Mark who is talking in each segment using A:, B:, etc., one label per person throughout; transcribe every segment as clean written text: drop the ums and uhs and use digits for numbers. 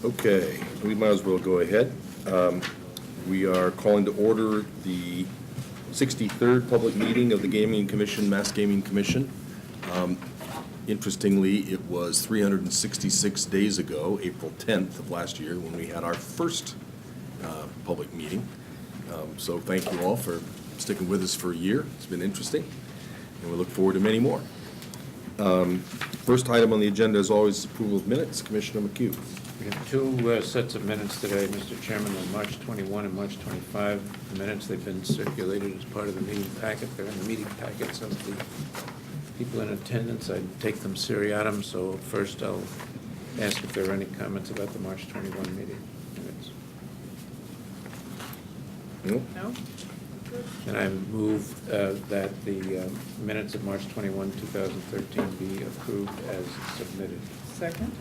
A: Okay, we might as well go ahead. We are calling to order the 63rd public meeting of the Gaming Commission, Mass Gaming Commission. Interestingly, it was 366 days ago, April 10th of last year, when we had our first public meeting. So thank you all for sticking with us for a year. It's been interesting, and we look forward to many more. First item on the agenda, as always, is approval of minutes. Commissioner McHugh.
B: We have two sets of minutes today, Mr. Chairman, on March 21 and March 25. The minutes, they've been circulated as part of the meeting packet. They're in the meeting packets of the people in attendance. I take them seriatim, so first I'll ask if there are any comments about the March 21 meeting minutes.
A: No?
C: No?
B: And I move that the minutes of March 21, 2013 be approved as submitted.
C: Second?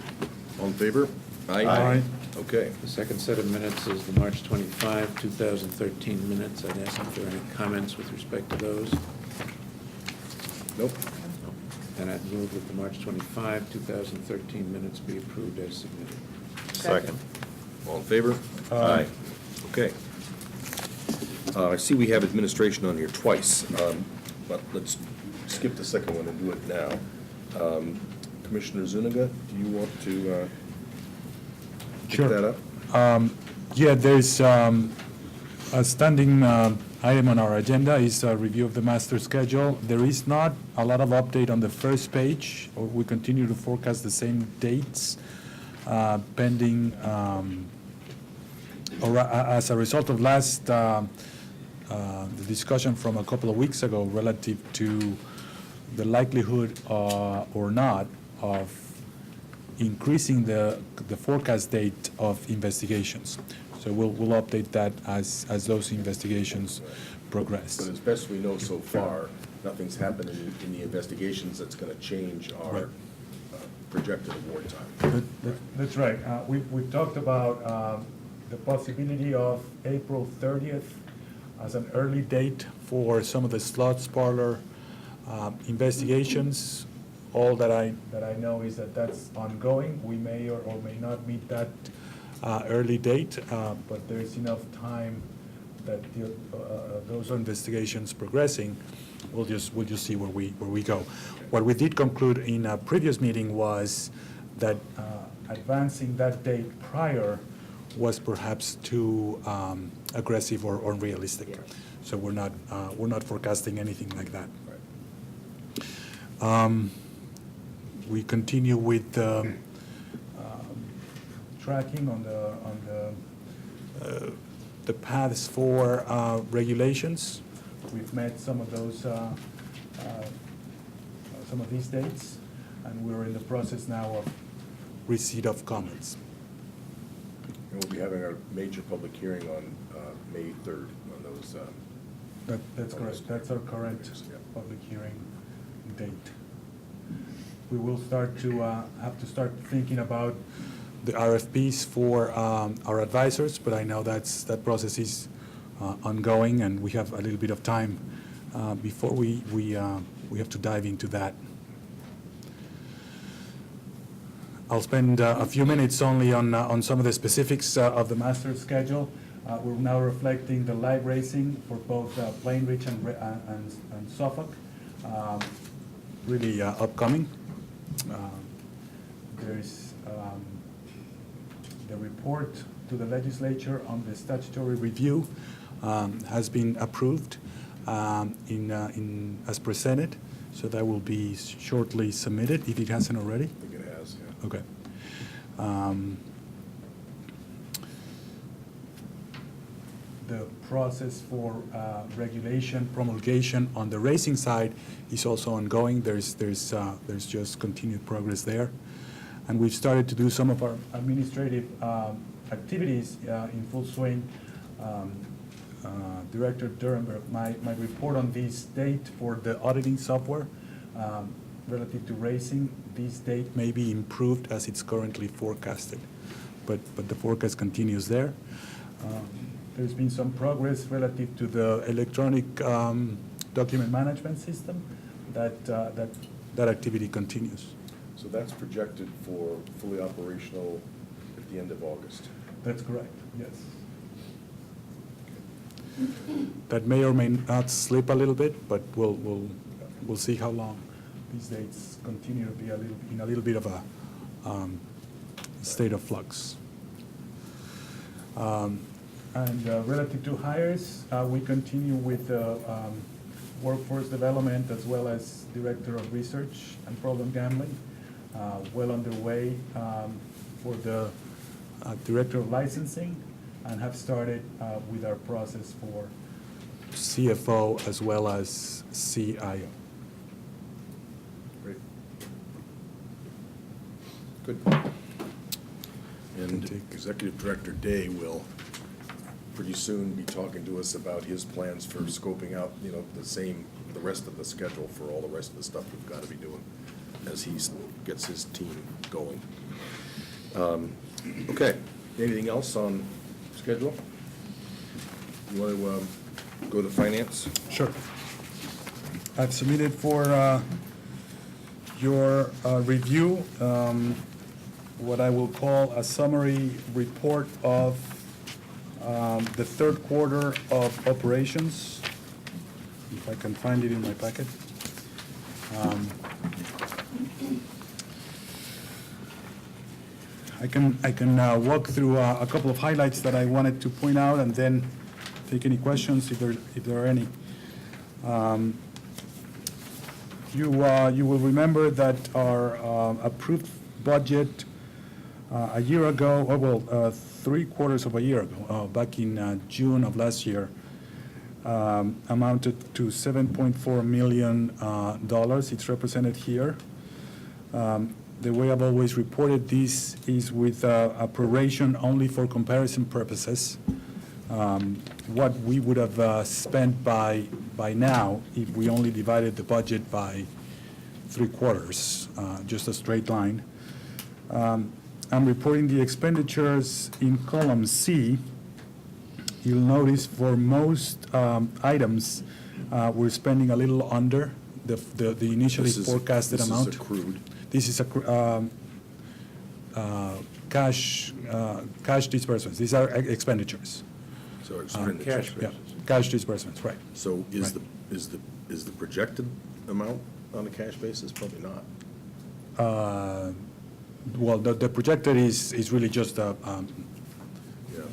A: All in favor?
B: Aye.
A: Okay.
B: The second set of minutes is the March 25, 2013 minutes. I'd ask if there are any comments with respect to those.
A: Nope.
B: And I'd move that the March 25, 2013 minutes be approved as submitted.
C: Second.
A: All in favor? Aye. Okay. I see we have administration on here twice, but let's skip the second one and do it now. Commissioner Zuniga, do you want to pick
D: Sure.
A: that up?
D: Yeah, there's a standing item on our agenda is a review of the master schedule. There is not a lot of update on the first page. We continue to forecast the same dates pending, or as a result of the discussion from a couple of weeks ago relative to the likelihood or not of increasing the forecast date of investigations. So we'll update that as those investigations progress.
A: But as best we know so far, nothing's happened in the investigations that's going to change our projected award time.
D: That's right. We've talked about the possibility of April 30th as an early date for some of the slots parlor investigations. All that I know is that that's ongoing. We may or may not meet that early date, but there is enough time that those investigations progressing. We'll just see where we go. What we did conclude in a previous meeting was that advancing that date prior was perhaps too aggressive or unrealistic.
A: Yeah.
D: So we're not forecasting anything like that.
A: Right.
D: We continue with tracking on the paths for regulations. We've met some of those, some of these dates, and we're in the process now of receipt of comments.
A: And we'll be having our major public hearing on May 3rd on those.
D: That's correct. That's our current
A: Yeah.
D: public hearing date. We will start to have to start thinking about the RFPs for our advisors, but I know that process is ongoing, and we have a little bit of time before we have to dive into that. I'll spend a few minutes only on some of the specifics of the master schedule. We're now reflecting the live racing for both Plainridge and Suffolk, really upcoming. There's the report to the legislature on the statutory review has been approved as presented, so that will be shortly submitted if it hasn't already.
A: I think it has, yeah.
D: Okay. The process for regulation promulgation on the racing side is also ongoing. There's just continued progress there, and we've started to do some of our administrative activities in full swing. Director Durenberg, my report on this date for the auditing software relative to racing, this date may be improved as it's currently forecasted, but the forecast continues there. There's been some progress relative to the electronic document management system. That activity continues.
A: So that's projected for fully operational at the end of August.
D: That's correct, yes. That may or may not slip a little bit, but we'll see how long these dates continue to be in a little bit of a state of flux. And relative to hires, we continue with workforce development as well as Director of Research and Problem Gambling. Well underway for the Director of Licensing, and have started with our process for CFO as well as CIO.
A: Great. Good. And
D: Can take-
A: Executive Director Day will pretty soon be talking to us about his plans for scoping out, the rest of the schedule for all the rest of the stuff we've got to be doing as he gets his team going. Okay, anything else on schedule? You want to go to finance?
D: Sure. I've submitted for your review what I will call a summary report of the third quarter of operations, if I can find it in my packet. I can walk through a couple of highlights that I wanted to point out, and then take any questions if there are any. You will remember that our approved budget a year ago, 3/4 of a year ago, back in June of last year, amounted to $7.4 million. It's represented here. The way I've always reported this is with a proration only for comparison purposes. What we would have spent by now if we only divided the budget by 3/4, just a straight line. I'm reporting the expenditures in column C. You'll notice for most items, we're spending a little under the initially forecasted amount.
A: This is accrued.
D: This is cash disbursements. These are expenditures.
A: So expenditures.
B: Cash
D: Yeah,
B: basis.
D: cash disbursements, right.
A: So is
D: Right.
A: the projected amount on a cash basis? Probably not.
D: Well, the projected is really just
A: Yeah.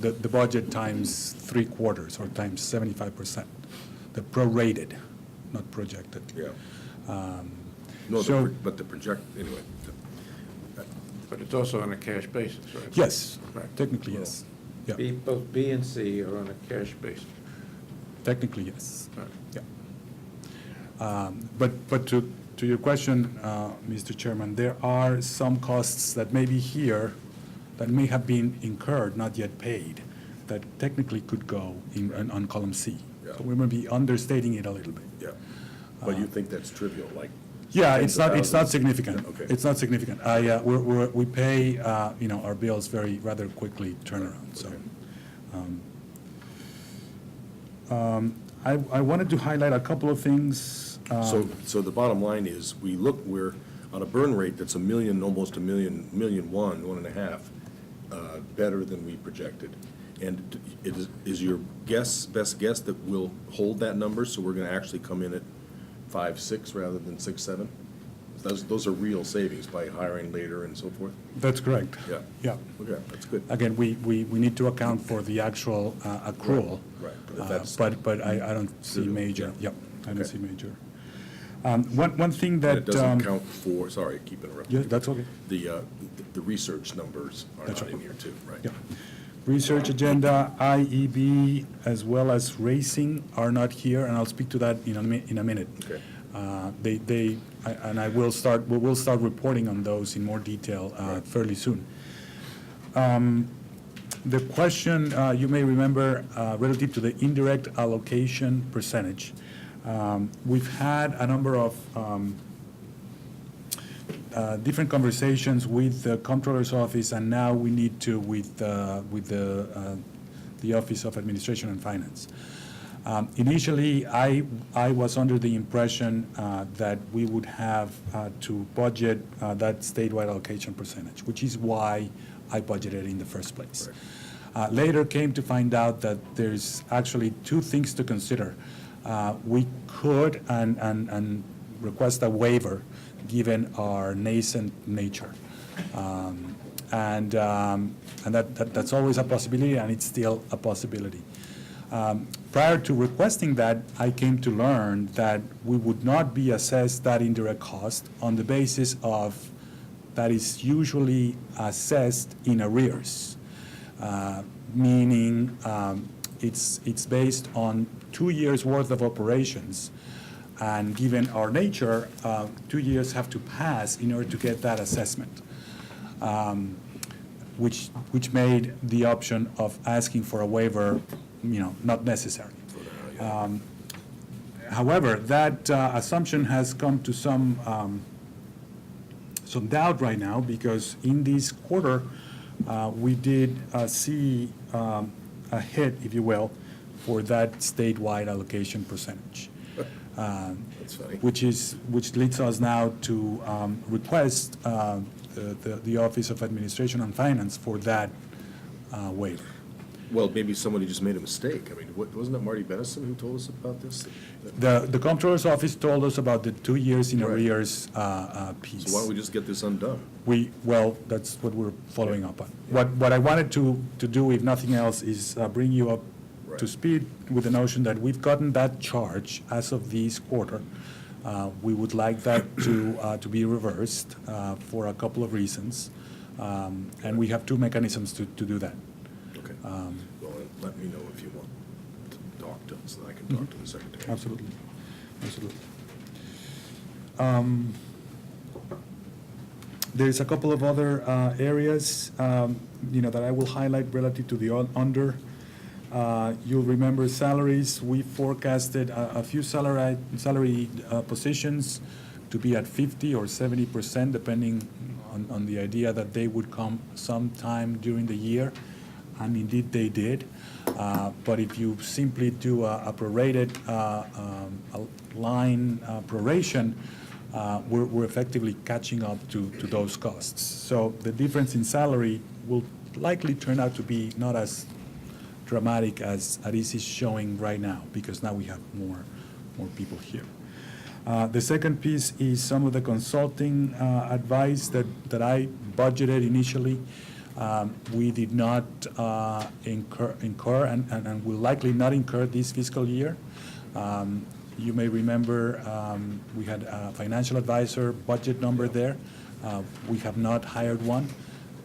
D: the budget times 3/4 or times 75%. The prorated, not projected.
A: Yeah.
D: No, so-
A: but the project, anyway.
B: But it's also on a cash basis, right?
D: Yes,
B: Right.
D: technically, yes. Yeah,
B: Both B and C are on a cash basis.
D: technically, yes.
B: Right.
D: Yeah. But to your question, Mr. Chairman, there are some costs that may be here that may have been incurred, not yet paid, that technically could go on column C.
A: Yeah.
D: So we may be understating it a little bit.
A: Yeah. But you think that's trivial, like?
D: Yeah,
A: tens
D: it's
A: of
D: not
A: thousands?
D: significant.
A: Yeah, okay.
D: It's not significant. We pay, our bills rather quickly turnaround, so.
A: Okay.
D: I wanted to highlight a couple of things.
A: So the bottom line is, we're on a burn rate that's almost $1 million, $1.5 million, better than we projected. And is your best guess that we'll hold that number, so we're gonna actually come in at 5, 6 rather than 6, 7? Those are real savings by hiring later and so forth?
D: That's correct.
A: Yeah.
D: Yeah.
A: Okay, that's good.
D: Again, we need to account for the actual accrual.
A: Right, but if that's
D: But I don't see
A: trivial,
D: major,
A: yeah.
D: yep, I don't
A: Okay.
D: see major. One thing
A: And
D: that.
A: it doesn't count for, sorry, keep interrupting.
D: Yeah, that's okay.
A: The research numbers are
D: That's
A: not
D: right.
A: in here too, right?
D: Yeah. Research agenda, IEB, as well as racing are not here, and I'll speak to that in a minute.
A: Okay.
D: We will start reporting on those in more detail
A: Right.
D: fairly soon. The question, you may remember, relative to the indirect allocation percentage, we've had a number of different conversations with the Comptroller's Office, and now we need to with the Office of Administration and Finance. Initially, I was under the impression that we would have to budget that statewide allocation percentage, which is why I budgeted in the first place.
A: Right.
D: Later came to find out that there's actually two things to consider. We could and request a waiver given our nascent nature. And that's always a possibility, and it's still a possibility. Prior to requesting that, I came to learn that we would not be assessed that indirect cost on the basis of that is usually assessed in arrears, meaning it's based on 2 years' worth of operations. And given our nature, 2 years have to pass in order to get that assessment, which made the option of asking for a waiver, not necessary. However, that assumption has come to some doubt right now, because in this quarter, we did see a hit, if you will, for that statewide allocation percentage.
A: That's funny.
D: Which leads us now to request the Office of Administration and Finance for that waiver.
A: Well, maybe somebody just made a mistake. I mean, wasn't it Marty Benison who told us about this?
D: The Comptroller's Office told us about the 2 years in
A: Right.
D: arrears piece.
A: So why don't we just get this undone?
D: Well, that's what we're following up on. What I wanted to do, if nothing else, is bring you up to
A: Right.
D: speed with the notion that we've gotten that charge as of this quarter. We would like that to be reversed for a couple of reasons, and we have two mechanisms to do that.
A: Okay. Well, let me know if you want to talk to us, so that I can talk to the secretary.
D: Absolutely. There's a couple of other areas, that I will highlight relative to the under. You'll remember salaries. We forecasted a few salary positions to be at 50 or 70%, depending on the idea that they would come sometime during the year, and indeed they did. But if you simply do a prorated line proration, we're effectively catching up to those costs. So the difference in salary will likely turn out to be not as dramatic as it is showing right now, because now we have more people here. The second piece is some of the consulting advice that I budgeted initially. We did not incur and will likely not incur this fiscal year. You may remember we had a financial advisor budget number there. We have not hired one.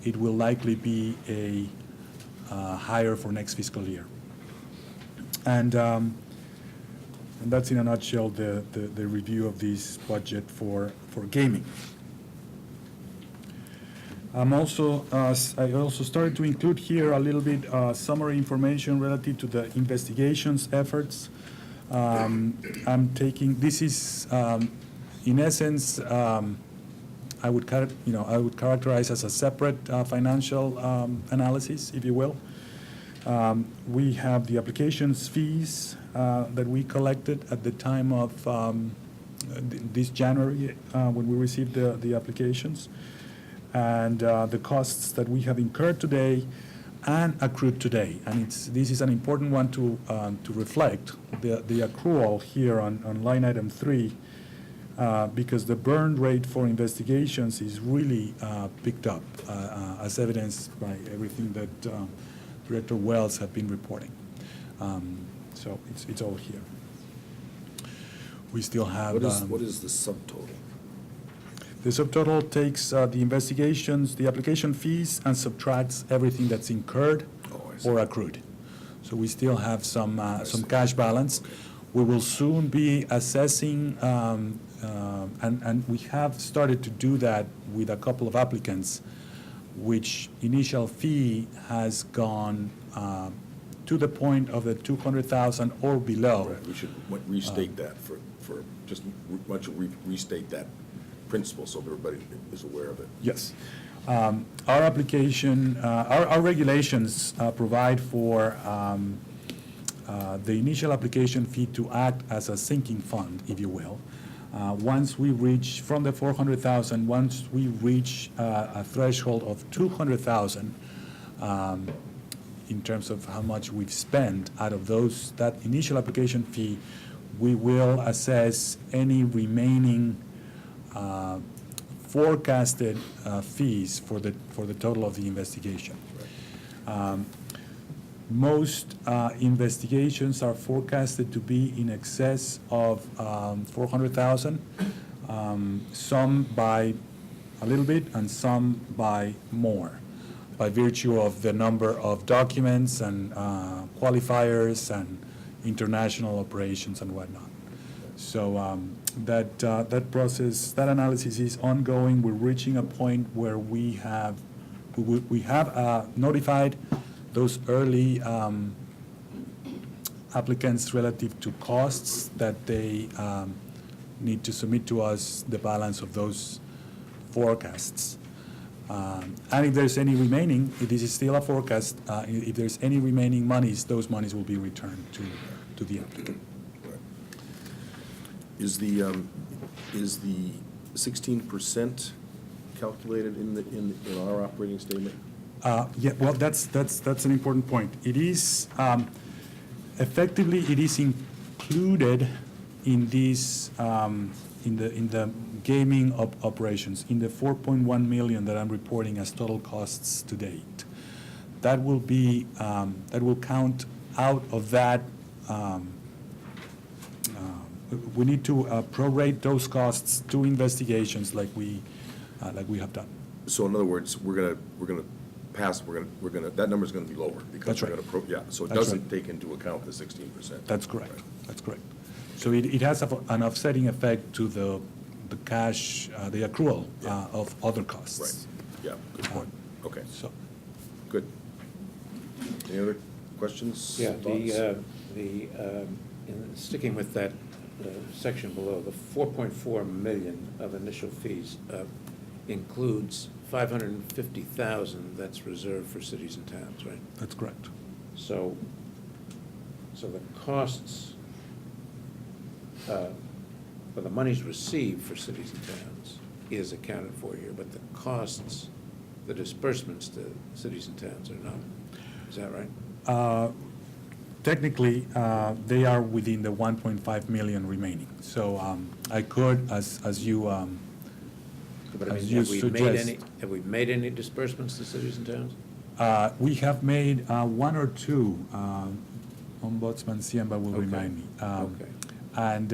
D: It will likely be a hire for next fiscal year. And that's in a nutshell the review of this budget for gaming. I also started to include here a little bit summary information relative to the investigations efforts. This is, in essence, I would characterize as a separate financial analysis, if you will. We have the applications fees that we collected at the time of this January when we received the applications, and the costs that we have incurred today and accrued today. And this is an important one to reflect, the accrual here on line item 3, because the burn rate for investigations is really picked up, as evidenced by everything that Director Wells have been reporting. So it's all here. We still have...
A: What is the subtotal?
D: The subtotal takes the investigations, the application fees, and subtracts everything that's incurred or accrued. So we still have some cash balance.
A: Okay.
D: We will soon be assessing, and we have started to do that with a couple of applicants, which initial fee has gone to the point of the 200,000 or below.
A: Right, we should restate that restate that principle so everybody is aware of it.
D: Yes. Our application, our regulations provide for the initial application fee to act as a sinking fund, if you will. Once we reach, from the 400,000, once we reach a threshold of 200,000, in terms of how much we've spent out of that initial application fee, we will assess any remaining forecasted fees for the total of the investigation. Most investigations are forecasted to be in excess of 400,000, some by a little bit and some by more, by virtue of the number of documents and qualifiers and international operations and whatnot. So that process, that analysis is ongoing. We're reaching a point where we have notified those early applicants relative to costs that they need to submit to us the balance of those forecasts. And if there's any remaining, if this is still a forecast, if there's any remaining monies, those monies will be returned to the applicant.
A: Right. Is the 16% calculated in our operating statement?
D: Yeah, well, that's an important point. It is, effectively, it is included in these, in the gaming operations, in the 4.1 million that I'm reporting as total costs to date. That will be, that will count out of that. We need to prorate those costs to investigations like we have done.
A: So in other words, we're gonna pass, that number's gonna be lower because
D: That's
A: we're
D: right.
A: gonna, so it
D: That's
A: doesn't
D: right.
A: take into account the 16%.
D: That's correct.
A: Right.
D: That's correct. So it has an offsetting effect to the cash, the accrual
A: Yeah.
D: of other costs.
A: Right, yeah, good point. Okay,
D: So,
A: good. Any other questions?
B: Yeah,
A: thoughts?
B: sticking with that section below, the 4.4 million of initial fees includes 550,000 that's reserved for cities and towns, right?
D: that's correct.
B: So the costs, well, the monies received for cities and towns is accounted for here, but the costs, the disbursements to cities and towns are not. Is that right?
D: Technically, they are within the 1.5 million remaining. So I could, as you
B: But I mean,
D: as you suggest.
B: have we made any disbursements to cities and towns?
D: We have made one or two, Ombudsman Siemba will
B: Okay.
D: remind me.
B: Okay.
D: And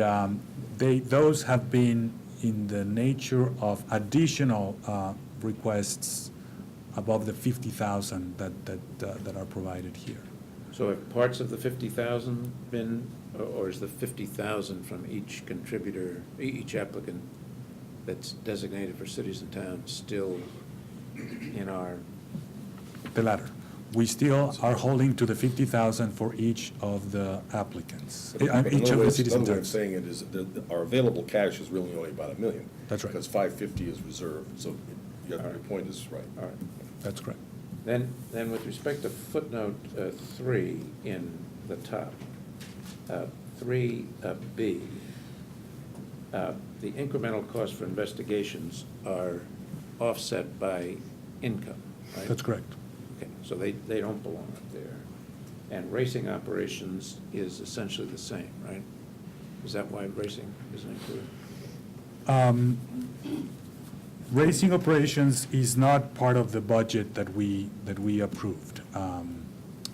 D: those have been in the nature of additional requests above the 50,000 that are provided here.
B: So have parts of the 50,000 been, or is the 50,000 from each contributor, each applicant that's designated for cities and towns still in our?
D: The latter. We still are holding to the 50,000 for each of the applicants,
A: But in
D: each
A: other
D: of the
A: words-
D: cities
A: in
D: and
A: other way of
D: towns.
A: saying it is that our available cash is really only about $1 million.
D: That's right.
A: Because 550 is reserved, so your point is right.
B: All right.
D: That's correct.
B: Then with respect to footnote 3 in the top, 3B, the incremental costs for investigations are offset by income, right?
D: That's correct.
B: Okay, so they don't belong up there. And racing operations is essentially the same, right? Is that why racing isn't included?
D: Racing operations is not part of the budget that we approved.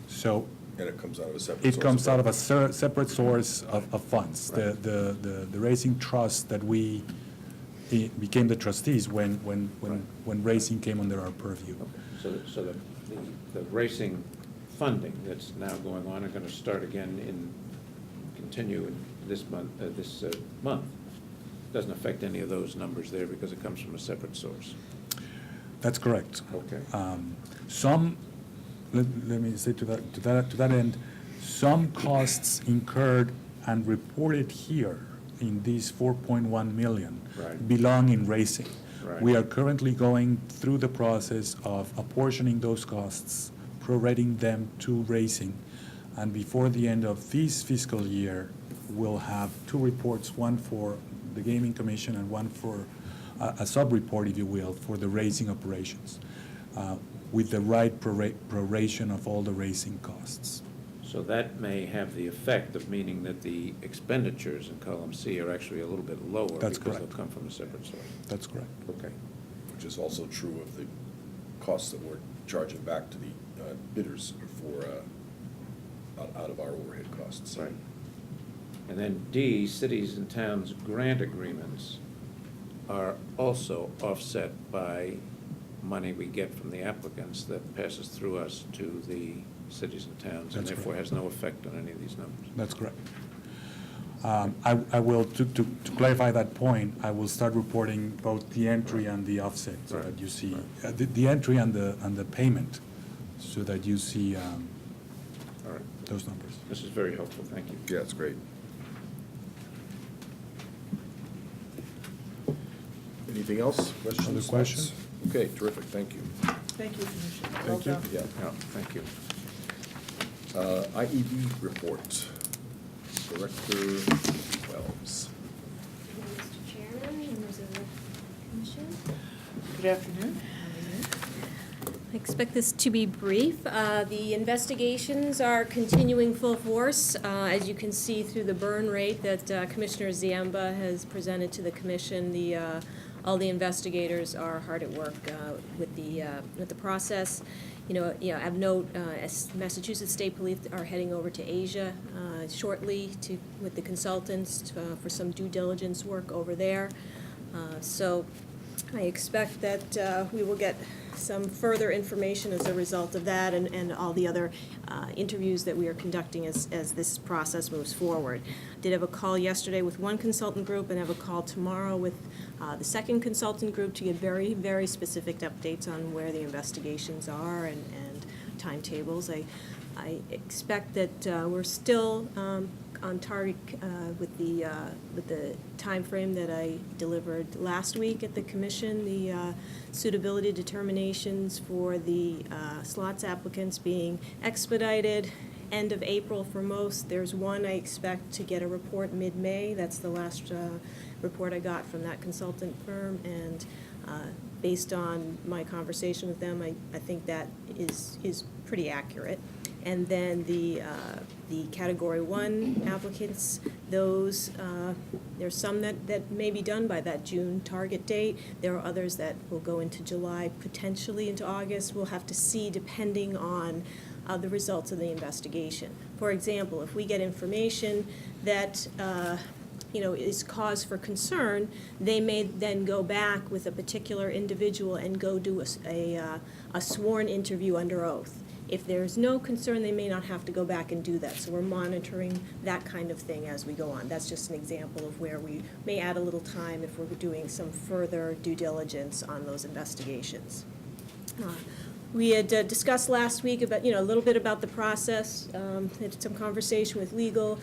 D: So
A: And it comes out of a separate source.
D: it comes out of a separate source of funds.
B: Right.
D: The racing trust that we became the trustees when
B: Right.
D: racing came under our purview.
B: Okay, so the racing funding that's now going on are gonna start again continue in this month. Doesn't affect any of those numbers there because it comes from a separate source.
D: That's correct.
B: Okay.
D: Let me say to that end, some costs incurred and reported here in these 4.1 million
B: Right.
D: belong in racing.
B: Right.
D: We are currently going through the process of apportioning those costs, prorating them to racing, and before the end of this fiscal year, we'll have two reports, one for the Gaming Commission and one for a sub-report, if you will, for the racing operations, with the right proration of all the racing costs.
B: So that may have the effect of meaning that the expenditures in column C are actually a little bit lower.
D: That's
B: because
D: correct.
B: they'll come from a separate source.
D: That's correct.
B: Okay.
A: Which is also true of the costs that we're charging back to the bidders for, out of our overhead costs.
B: Right. And then D, cities and towns grant agreements are also offset by money we get from the applicants that passes through us to the cities and towns, and
D: That's
B: therefore
D: correct.
B: has no effect on any of these numbers.
D: That's correct. I will, to clarify that point, I will start reporting both the entry and the offset, so
B: Right.
D: that you see,
B: Right.
D: the entry and the payment, so that you see
B: All right.
D: those numbers.
B: This is very helpful. Thank you.
A: Yeah, it's great. Anything else? Questions?
D: Other questions?
A: thoughts? Okay, terrific, thank you.
C: Thank you, Commissioner.
D: Thank you.
A: Yeah.
B: Yeah, thank you.
A: IED report, Director Wells.
E: Mr. Chairman, members of the commission.
C: Good afternoon.
E: I expect this to be brief. The investigations are continuing full force. As you can see through the burn rate that Commissioner Ziamba has presented to the commission, all the investigators are hard at work with the process. Of note, as Massachusetts State Police are heading over to Asia shortly with the consultants for some due diligence work over there. So I expect that we will get some further information as a result of that and all the other interviews that we are conducting as this process moves forward. Did have a call yesterday with one consultant group and have a call tomorrow with the second consultant group to get very, very specific updates on where the investigations are and timetables. I expect that we're still on target with the time frame that I delivered last week at the commission, the suitability determinations for the slots applicants being expedited, end of April for most. There's one I expect to get a report mid-May. That's the last report I got from that consultant firm, and based on my conversation with them, I think that is pretty accurate. And then the Category 1 applicants, those, there's some that may be done by that June target date. There are others that will go into July, potentially into August. We'll have to see depending on the results of the investigation. For example, if we get information that is cause for concern, they may then go back with a particular individual and go do a sworn interview under oath. If there's no concern, they may not have to go back and do that. So we're monitoring that kind of thing as we go on. That's just an example of where we may add a little time if we're doing some further due diligence on those investigations. We had discussed last week about, a little bit about the process, had some conversation with legal,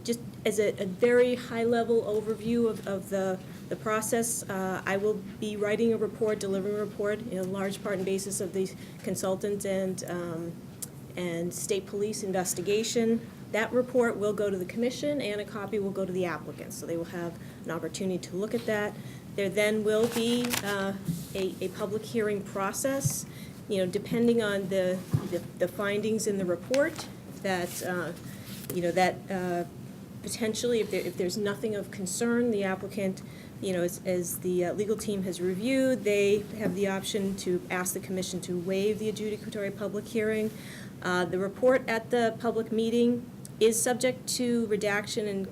E: just as a very high-level overview of the process. I will be writing a report, delivering a report, in large part and basis of the consultant and state police investigation. That report will go to the commission, and a copy will go to the applicants, so they will have an opportunity to look at that. There then will be a public hearing process, depending on the findings in the report, that potentially, if there's nothing of concern, the applicant, as the legal team has reviewed, they have the option to ask the commission to waive the adjudicatory public hearing. The report at the public meeting is subject to redaction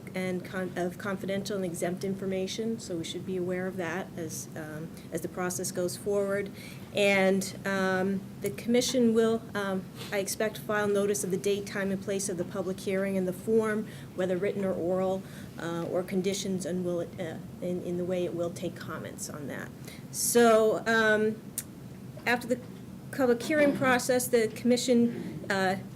E: of confidential and exempt information, so we should be aware of that as the process goes forward. And the commission will, I expect, file notice of the date, time, and place of the public hearing and the form, whether written or oral, or conditions, and will in the way it will take comments on that. So after the public hearing process, the commission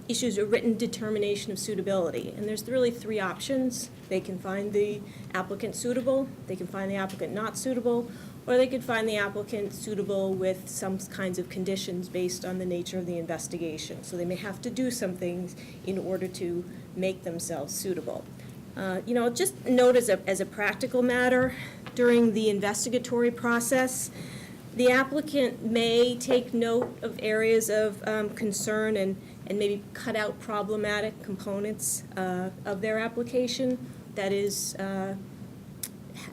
E: issues a written determination of suitability. And there's really three options. They can find the applicant suitable, they can find the applicant not suitable, or they could find the applicant suitable with some kinds of conditions based on the nature of the investigation. So they may have to do some things in order to make themselves suitable. Just note as a practical matter, during the investigatory process, the applicant may take note of areas of concern and maybe cut out problematic components of their application. That is,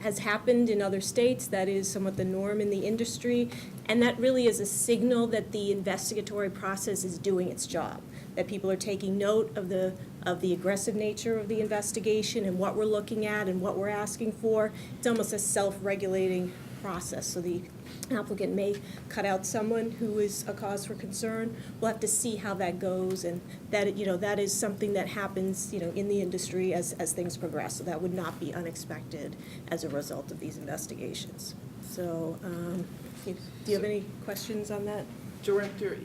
E: has happened in other states. That is somewhat the norm in the industry. And that really is a signal that the investigatory process is doing its job, that people are taking note of the aggressive nature of the investigation and what we're looking at and what we're asking for. It's almost a self-regulating process. So the applicant may cut out someone who is a cause for concern. We'll have to see how that goes, and that, that is something that happens, in the industry as things progress. So that would not be unexpected as a result of these investigations. So, do you have any questions on that?
C: Director,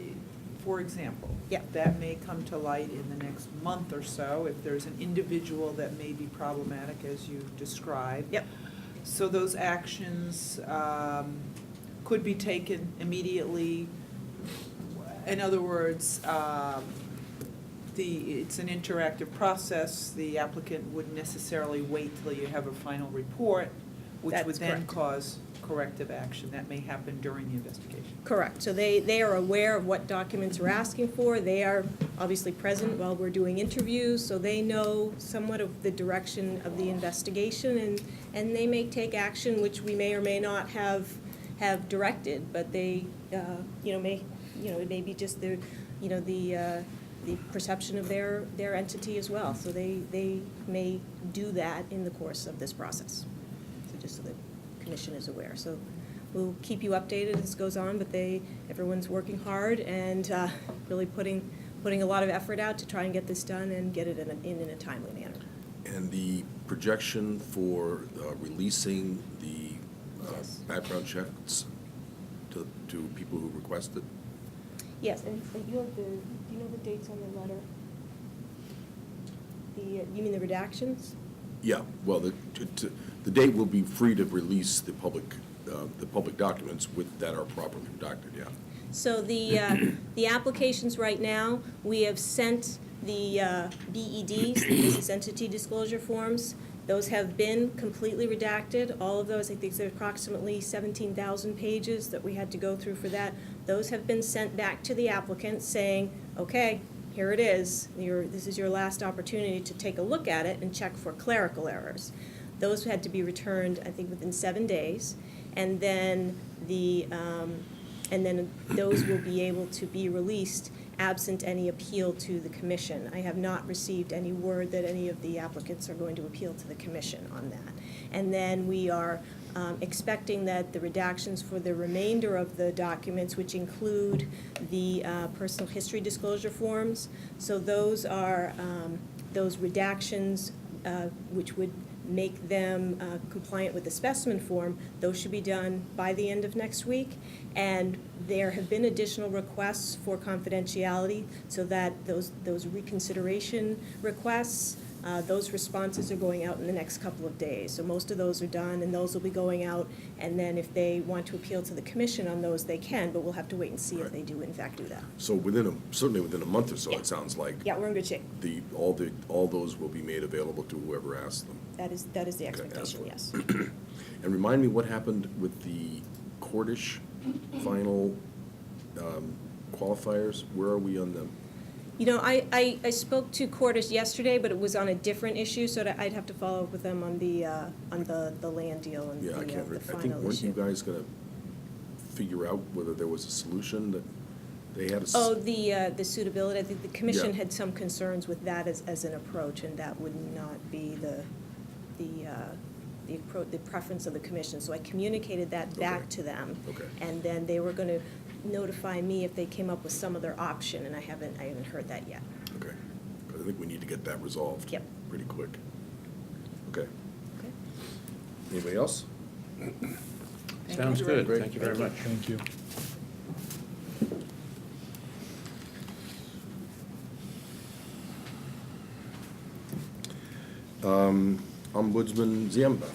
C: for example.
E: Yeah.
C: That may come to light in the next month or so if there's an individual that may be problematic, as you described.
E: Yep.
C: So those actions could be taken immediately. In other words, it's an interactive process. The applicant wouldn't necessarily wait till you have a final report, which would
E: That's
C: then
E: correct.
C: cause corrective action. That may happen during the investigation.
E: Correct. So they are aware of what documents we're asking for. They are obviously present while we're doing interviews, so they know somewhat of the direction of the investigation, and they may take action which we may or may not have directed, but they, it may be just the perception of their entity as well. So they may do that in the course of this process. So just so the Commission is aware. So we'll keep you updated as it goes on, but everyone's working hard and really putting a lot of effort out to try and get this done and get it in a timely manner.
A: And the projection for releasing the
E: Yes.
A: background checks to people who requested?
E: Yes, and you have do you know the dates on the letter? You mean the redactions?
A: Yeah, well, the date will be free to release the public documents that are properly redacted, yeah.
E: So the applications right now, we have sent the BEDs, the Business Entity Disclosure Forms. Those have been completely redacted. All of those, I think there's approximately 17,000 pages that we had to go through for that. Those have been sent back to the applicant saying, okay, here it is. This is your last opportunity to take a look at it and check for clerical errors. Those had to be returned, I think, within 7 days. And then those will be able to be released absent any appeal to the Commission. I have not received any word that any of the applicants are going to appeal to the Commission on that. And then we are expecting that the redactions for the remainder of the documents, which include the personal history disclosure forms, so those are those redactions which would make them compliant with the specimen form. Those should be done by the end of next week. And there have been additional requests for confidentiality, so that those reconsideration requests, those responses are going out in the next couple of days. So most of those are done, and those will be going out. And then if they want to appeal to the Commission on those, they can, but we'll have to wait and see if they do in fact do that.
A: So certainly within a month or so,
E: Yeah.
A: it sounds like.
E: Yeah, we're in good shape.
A: All those will be made available to whoever asks them.
E: That is the
A: Okay,
E: expectation, yes.
A: And remind me what happened with the Cordish final qualifiers? Where are we on them?
E: I spoke to Cordish yesterday, but it was on a different issue, so I'd have to follow up with them on the land deal and
A: Yeah, I can't,
E: the
A: I think,
E: final
A: weren't you
E: issue.
A: guys gonna figure out whether there was a solution that they had?
E: Oh, the suitability, I think the Commission
A: Yeah.
E: had some concerns with that as an approach, and that would not be the preference of the Commission. So I communicated that back
A: Okay.
E: to them.
A: Okay.
E: And then they were going to notify me if they came up with some other option, and I haven't heard that yet.
A: Okay, 'cause I think we need to get that resolved.
E: Yep.
A: Pretty quick. Okay.
E: Okay.
A: Anybody else?
B: Sounds
C: you,
B: good.
A: Great.
B: Thank you very much.
D: Thank you.
A: Ombudsman Ziemba.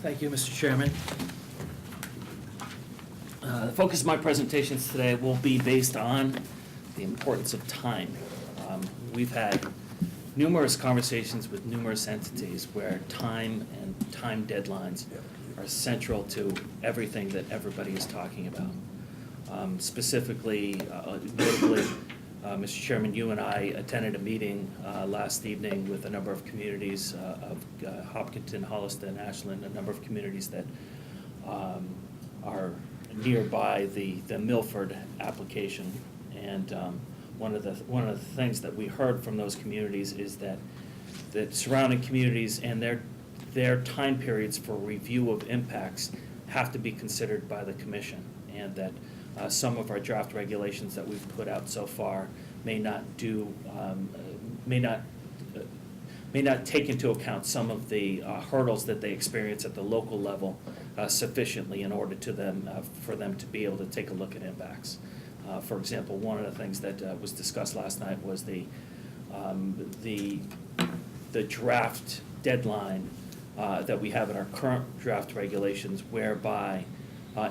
F: Thank you, Mr. Chairman. The focus of my presentations today will be based on the importance of time. We've had numerous conversations with numerous entities where time and time deadlines are central to everything that everybody is talking about. Specifically, notably, Mr. Chairman, you and I attended a meeting last evening with a number of communities of Hopkinton, Holliston, Ashland, a number of communities that are nearby the Milford application. And one of the things that we heard from those communities is that surrounding communities and their time periods for review of impacts have to be considered by the commission, and that some of our draft regulations that we've put out so far may not take into account some of the hurdles that they experience at the local level sufficiently in order for them to be able to take a look at impacts. For example, one of the things that was discussed last night was the draft deadline that we have in our current draft regulations, whereby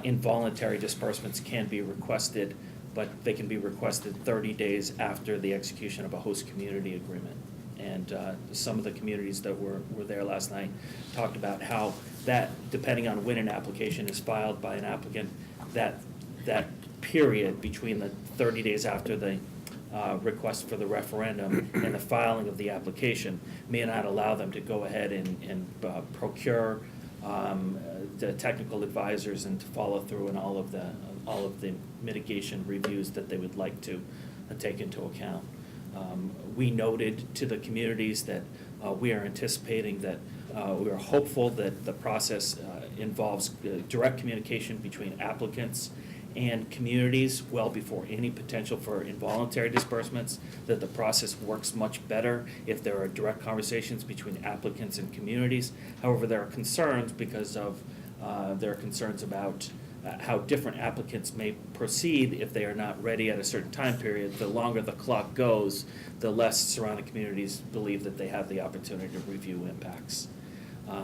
F: involuntary disbursements can be requested, but they can be requested 30 days after the execution of a host community agreement. And some of the communities that were there last night talked about how that, depending on when an application is filed by an applicant, that period between the 30 days after the request for the referendum and the filing of the application may not allow them to go ahead and procure the technical advisors and to follow through in all of the mitigation reviews that they would like to take into account. We noted to the communities that we are anticipating that we are hopeful that the process involves direct communication between applicants and communities well before any potential for involuntary disbursements, that the process works much better if there are direct conversations between applicants and communities. However, there are concerns because of there are concerns about how different applicants may proceed if they are not ready at a certain time period. The longer the clock goes, the less surrounding communities believe that they have the opportunity to review impacts.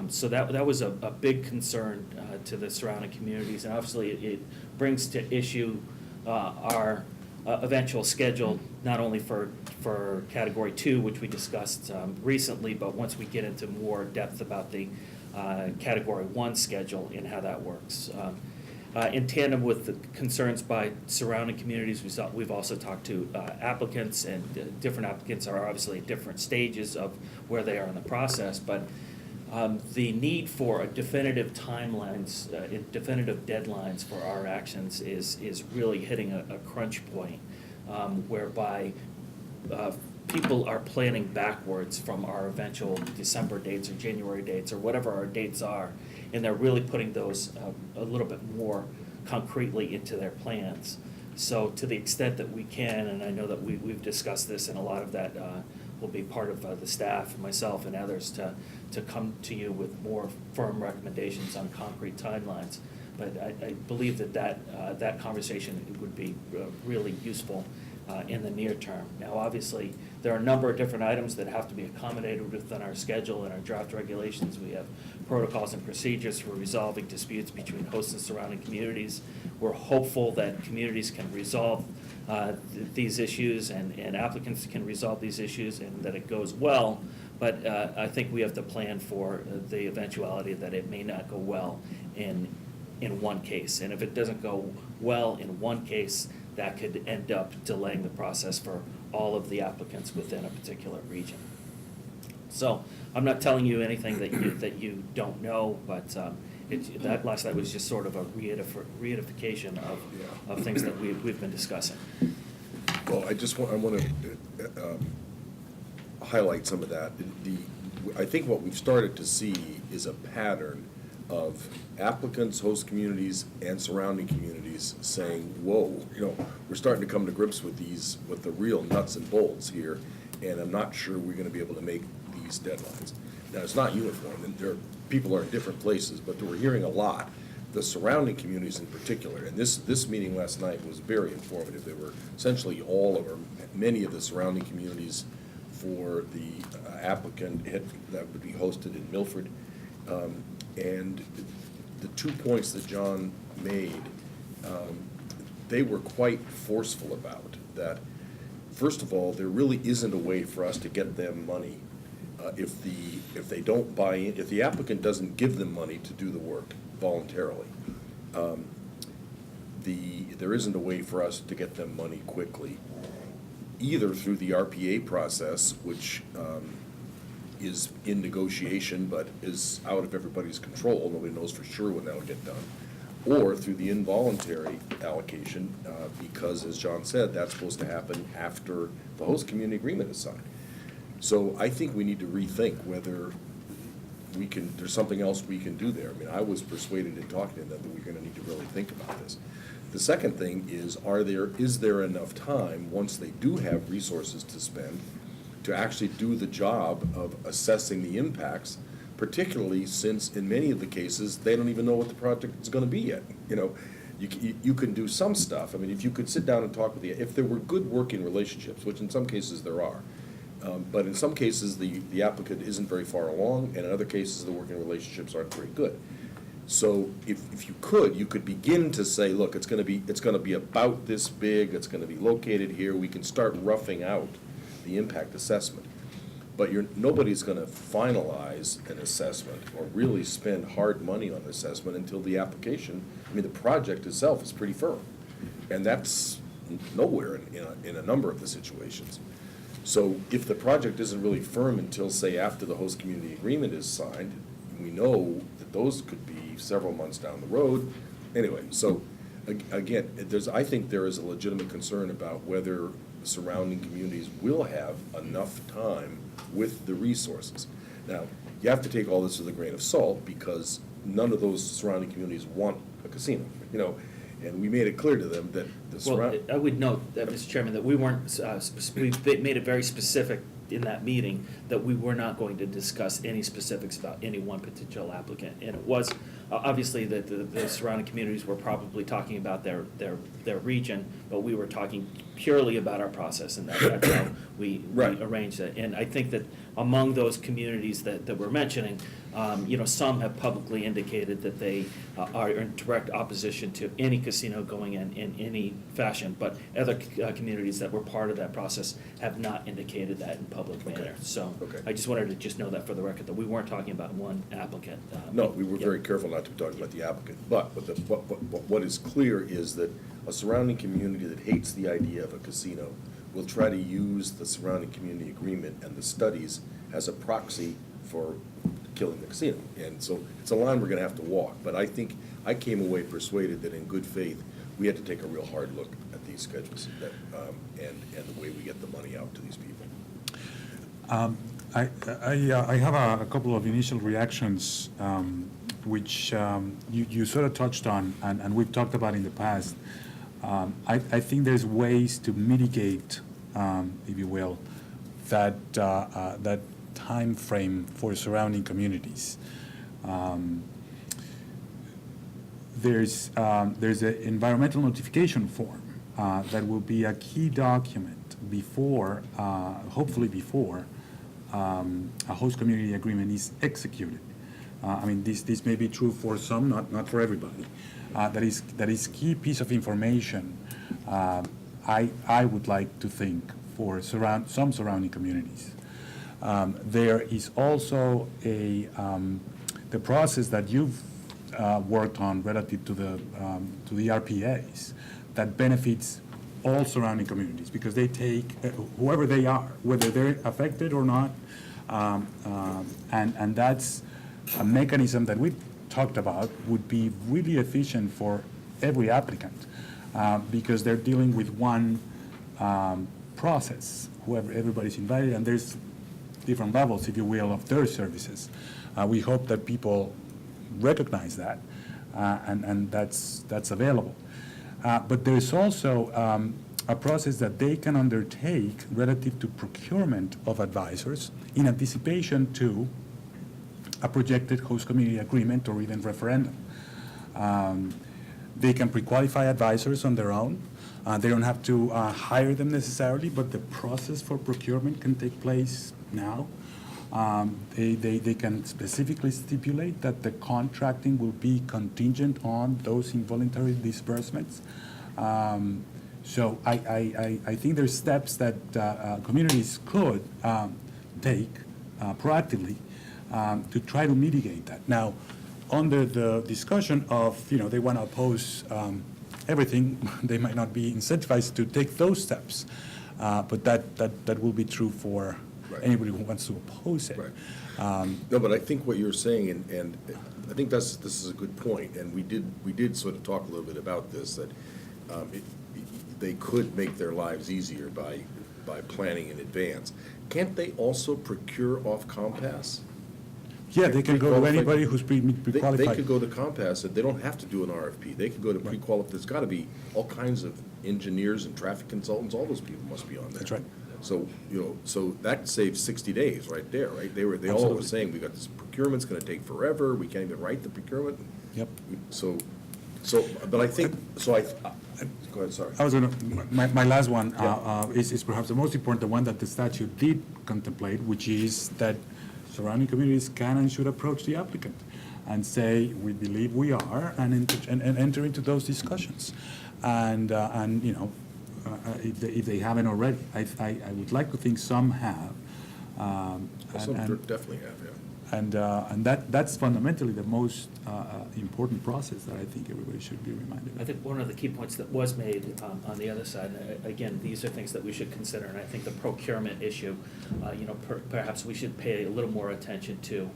F: So that was a big concern to the surrounding communities, and obviously it brings to issue our eventual schedule, not only for Category 2, which we discussed recently, but once we get into more depth about the Category 1 schedule and how that works. In tandem with the concerns by surrounding communities, we've also talked to applicants, and different applicants are obviously at different stages of where they are in the process, but the need for definitive timelines, definitive deadlines for our actions is really hitting a crunch point, whereby people are planning backwards from our eventual December dates or January dates or whatever our dates are, and they're really putting those a little bit more concretely into their plans. So to the extent that we can, and I know that we've discussed this, and a lot of that will be part of the staff, myself and others, to come to you with more firm recommendations on concrete timelines. But I believe that conversation would be really useful in the near term. Now, obviously, there are a number of different items that have to be accommodated within our schedule and our draft regulations. We have protocols and procedures for resolving disputes between hosts and surrounding communities. We're hopeful that communities can resolve these issues and applicants can resolve these issues and that it goes well. But I think we have to plan for the eventuality that it may not go well in one case. And if it doesn't go well in one case, that could end up delaying the process for all of the applicants within a particular region. So I'm not telling you anything that you don't know, but that last night was just sort of a reification of things that we've been discussing.
A: Well, I want to highlight some of that. I think what we've started to see is a pattern of applicants, host communities, and surrounding communities saying, whoa, we're starting to come to grips with the real nuts and bolts here, and I'm not sure we're going to be able to make these deadlines. Now, it's not uniform, and people are in different places, but we're hearing a lot. The surrounding communities in particular, and this meeting last night was very informative. There were essentially many of the surrounding communities for the applicant that would be hosted in Milford. And the 2 points that John made, they were quite forceful about, that first of all, there really isn't a way for us to get them money if they don't buy in, if the applicant doesn't give them money to do the work voluntarily. There isn't a way for us to get them money quickly, either through the RPA process, which is in negotiation but is out of everybody's control. Nobody knows for sure when that'll get done. Or through the involuntary allocation, because as John said, that's supposed to happen after the host community agreement is signed. So I think we need to rethink whether there's something else we can do there. I mean, I was persuaded in talking to them that we're gonna need to really think about this. The second thing is there enough time, once they do have resources to spend, to actually do the job of assessing the impacts, particularly since in many of the cases, they don't even know what the project is gonna be yet. You know, you can do some stuff. I mean, if you could sit down and talk with if there were good working relationships, which in some cases there are, but in some cases, the applicant isn't very far along, and in other cases, the working relationships aren't very good. So if you could begin to say, look, it's gonna be about this big, it's gonna be located here, we can start roughing out the impact assessment. But nobody's gonna finalize an assessment or really spend hard money on an assessment until the application, I mean, the project itself is pretty firm. And that's nowhere in a number of the situations. So if the project isn't really firm until, say, after the host community agreement is signed, we know that those could be several months down the road. Anyway, so again, I think there is a legitimate concern about whether the surrounding communities will have enough time with the resources. Now, you have to take all this with a grain of salt because none of those surrounding communities want a casino, you know, and we made it clear to them that
F: Well, I would note that, Mr. Chairman, that we weren't, we made it very specific in that meeting that we were not going to discuss any specifics about any one potential applicant. And it was, obviously, that the surrounding communities were probably talking about their region, but we were talking purely about our process, and that's how we arranged it. And I think that among those communities that we're mentioning, some have publicly indicated that they are in direct opposition to any casino going in any fashion, but other communities that were part of that process have not indicated that in public manner. So I just wanted to just know that for the record, that we weren't talking about one applicant.
A: No, we were very careful not to be talking about the applicant. But what is clear is that a surrounding community that hates the idea of a casino will try to use the surrounding community agreement and the studies as a proxy for killing the casino. And so it's a line we're gonna have to walk. But I think I came away persuaded that in good faith, we had to take a real hard look at these schedules and the way we get the money out to these people.
D: I have a couple of initial reactions, which you sort of touched on, and we've talked about in the past. I think there's ways to mitigate, if you will, that time frame for surrounding communities. There's an environmental notification form that will be a key document before, hopefully before, a host community agreement is executed. I mean, this may be true for some, not for everybody. That is key piece of information. I would like to think for some surrounding communities. There is also the process that you've worked on relative to the RPAs that benefits all surrounding communities because they take whoever they are, whether they're affected or not, and that's a mechanism that we've talked about would be really efficient for every applicant because they're dealing with one process. Everybody's invited, and there's different levels, if you will, of their services. We hope that people recognize that, and that's available. But there's also a process that they can undertake relative to procurement of advisors in anticipation to a projected host community agreement or even referendum. They can pre-qualify advisors on their own. They don't have to hire them necessarily, but the process for procurement can take place now. They can specifically stipulate that the contracting will be contingent on those involuntary disbursements. So I think there's steps that communities could take proactively to try to mitigate that. Now, under the discussion of, they want to oppose everything, they might not be incentivized to take those steps. But that will be true for
A: Right.
D: anybody who wants to oppose it.
A: Right. No, but I think what you're saying, and I think this is a good point, and we did sort of talk a little bit about this, that they could make their lives easier by planning in advance. Can't they also procure off Compass?
D: Yeah, they can go to anybody who's pre-qualified.
A: They could go to Compass, and they don't have to do an RFP. They could go to pre-qualified. There's got to be all kinds of engineers and traffic consultants. All those people must be on there.
D: That's right.
A: So, so that saves 60 days right there, right? They all were
D: Absolutely.
A: saying, we got this procurement's gonna take forever, we can't even write the procurement.
D: Yep.
A: So, but I think, go ahead, sorry.
D: I was going to, my last one is perhaps the most important, the one that the statute did contemplate, which is that surrounding communities can and should approach the applicant and say, we believe we are, and enter into those discussions. And if they haven't already, I would like to think some have.
A: Some definitely have, yeah.
D: And that's fundamentally the most important process that I think everybody should be reminded
F: I
D: of.
F: think one of the key points that was made on the other side, and again, these are things that we should consider, and I think the procurement issue, perhaps we should pay a little more attention to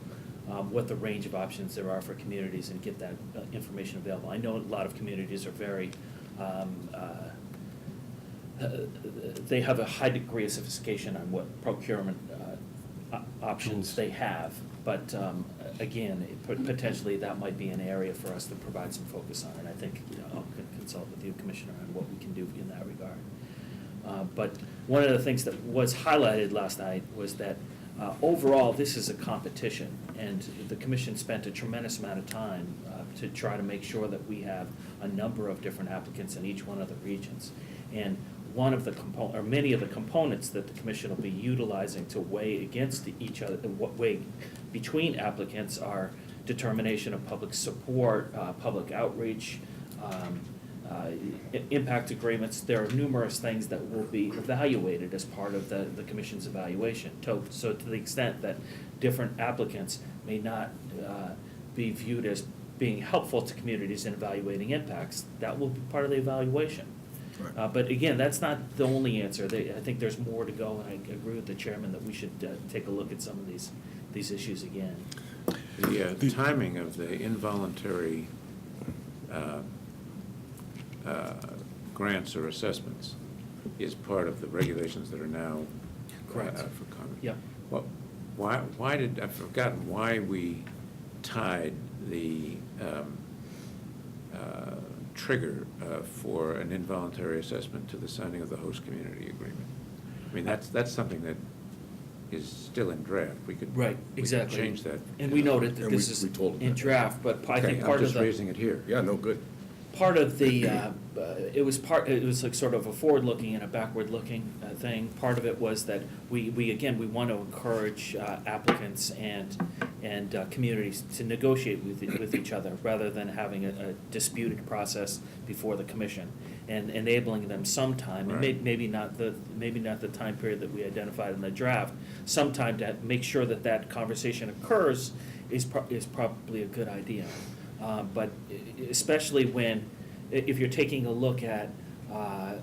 F: what the range of options there are for communities and get that information available. I know a lot of communities are very, they have a high degree of sophistication on what procurement options they have. But again, potentially that might be an area for us to provide some focus on. And I think I'll consult with you, Commissioner, on what we can do in that regard. But one of the things that was highlighted last night was that overall, this is a competition. And the commission spent a tremendous amount of time to try to make sure that we have a number of different applicants in each one of the regions. And one of the many of the components that the commission will be utilizing to weigh against each other, weigh between applicants, are determination of public support, public outreach, impact agreements. There are numerous things that will be evaluated as part of the commission's evaluation. So to the extent that different applicants may not be viewed as being helpful to communities in evaluating impacts, that will be part of the evaluation.
A: Right.
F: But again, that's not the only answer. I think there's more to go, and I agree with the chairman that we should take a look at some of these issues again.
B: The timing of the involuntary grants or assessments is part of the regulations that are now
F: Correct.
B: for comment.
F: Yep.
B: Well, why did, I've forgotten why we tied the trigger for an involuntary assessment to the signing of the host community agreement. I mean, that's something that is still in draft. We could
F: Exactly.
B: change that.
F: And we noted that
A: And
F: this
A: we
F: is
A: told them
F: in
A: that.
F: draft, but I think
B: Okay,
F: part
B: I'm
F: of
B: just
F: the.
B: raising it here.
A: Yeah, no, good.
F: Part of the, it was like sort of a forward-looking and a backward-looking thing. Part of it was that we want to encourage applicants and communities to negotiate with each other rather than having a disputed process before the commission, and enabling them some time, and
B: Right.
F: maybe not the time period that we identified in the draft, some time to make sure that conversation occurs is probably a good idea. But especially if you're taking a look at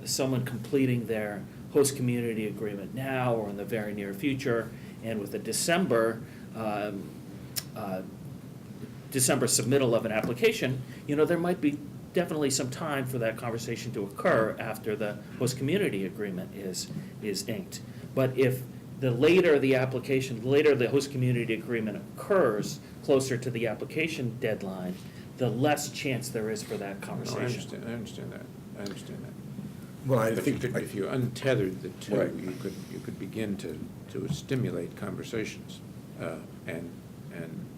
F: someone completing their host community agreement now or in the very near future, and with a December submittal of an application, there might be definitely some time for that conversation to occur after the host community agreement is inked. But if the later the host community agreement occurs, closer to the application deadline, the less chance there is for that
B: No,
F: conversation.
B: I understand that.
A: Well, I
B: But
A: think,
B: if you untethered the two,
A: Right.
B: you could begin to stimulate conversations and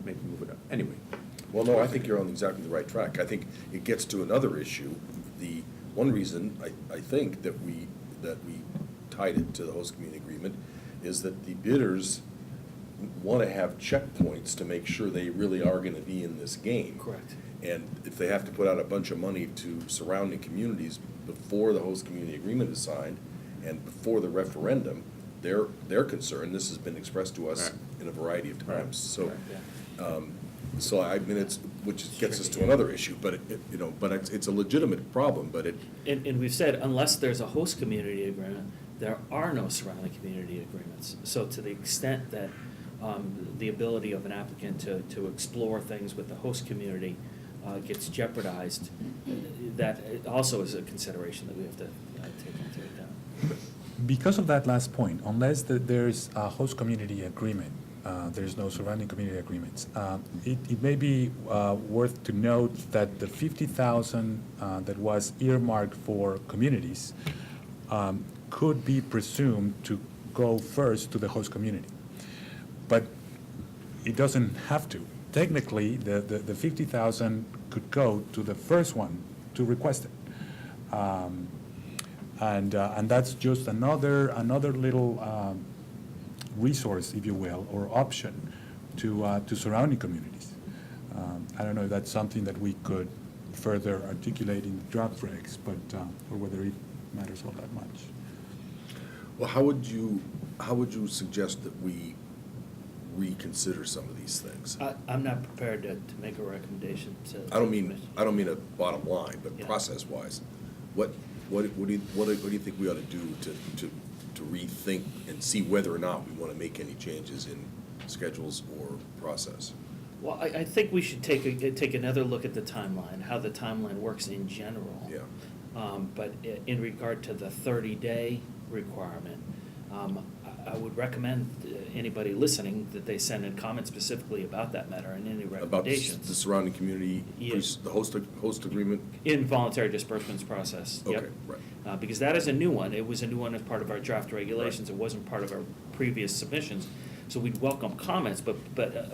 B: maybe move it up. Anyway.
A: well, no, I think you're on exactly the right track. I think it gets to another issue. The one reason I think that we tied it to the host community agreement is that the bidders want to have checkpoints to make sure they really are going to be in this game.
F: Correct.
A: And if they have to put out a bunch of money to surrounding communities before the host community agreement is signed and before the referendum, they're concerned, this has been expressed to us
B: Right.
A: in a variety of
B: Right.
A: times, so.
F: Yeah.
A: So I mean, which gets us to another issue, but but it's a legitimate problem, but
F: And we've said, unless there's a host community agreement, there are no surrounding community agreements. So to the extent that the ability of an applicant to explore things with the host community gets jeopardized, that also is a consideration that we have to take into account.
D: Because of that last point, unless there's a host community agreement, there's no surrounding community agreements. It may be worth to note that the 50,000 that was earmarked for communities could be presumed to go first to the host community. But it doesn't have to. Technically, the 50,000 could go to the first one to request it. And that's just another little resource, if you will, or option to surrounding communities. I don't know if that's something that we could further articulate in draft regs, but or whether it matters all that much.
A: well, how would you suggest that we reconsider some of these things?
F: I'm not prepared to make a recommendation to.
A: I don't mean a bottom line, but
F: Yeah.
A: process-wise, what do you think we ought to do to rethink and see whether or not we want to make any changes in schedules or process?
F: Well, I think we should take another look at the timeline, how the timeline works in general.
A: Yeah.
F: But in regard to the 30-day requirement, I would recommend anybody listening that they send in comments specifically about that matter and any
A: About
F: recommendations.
A: the surrounding community,
F: Yes.
A: the host agreement?
F: Involuntary disbursements process, yep.
A: Okay, right.
F: Because that is a new one. It was a new one as part of our draft regulations. It wasn't part of our previous submissions. So we'd welcome comments, but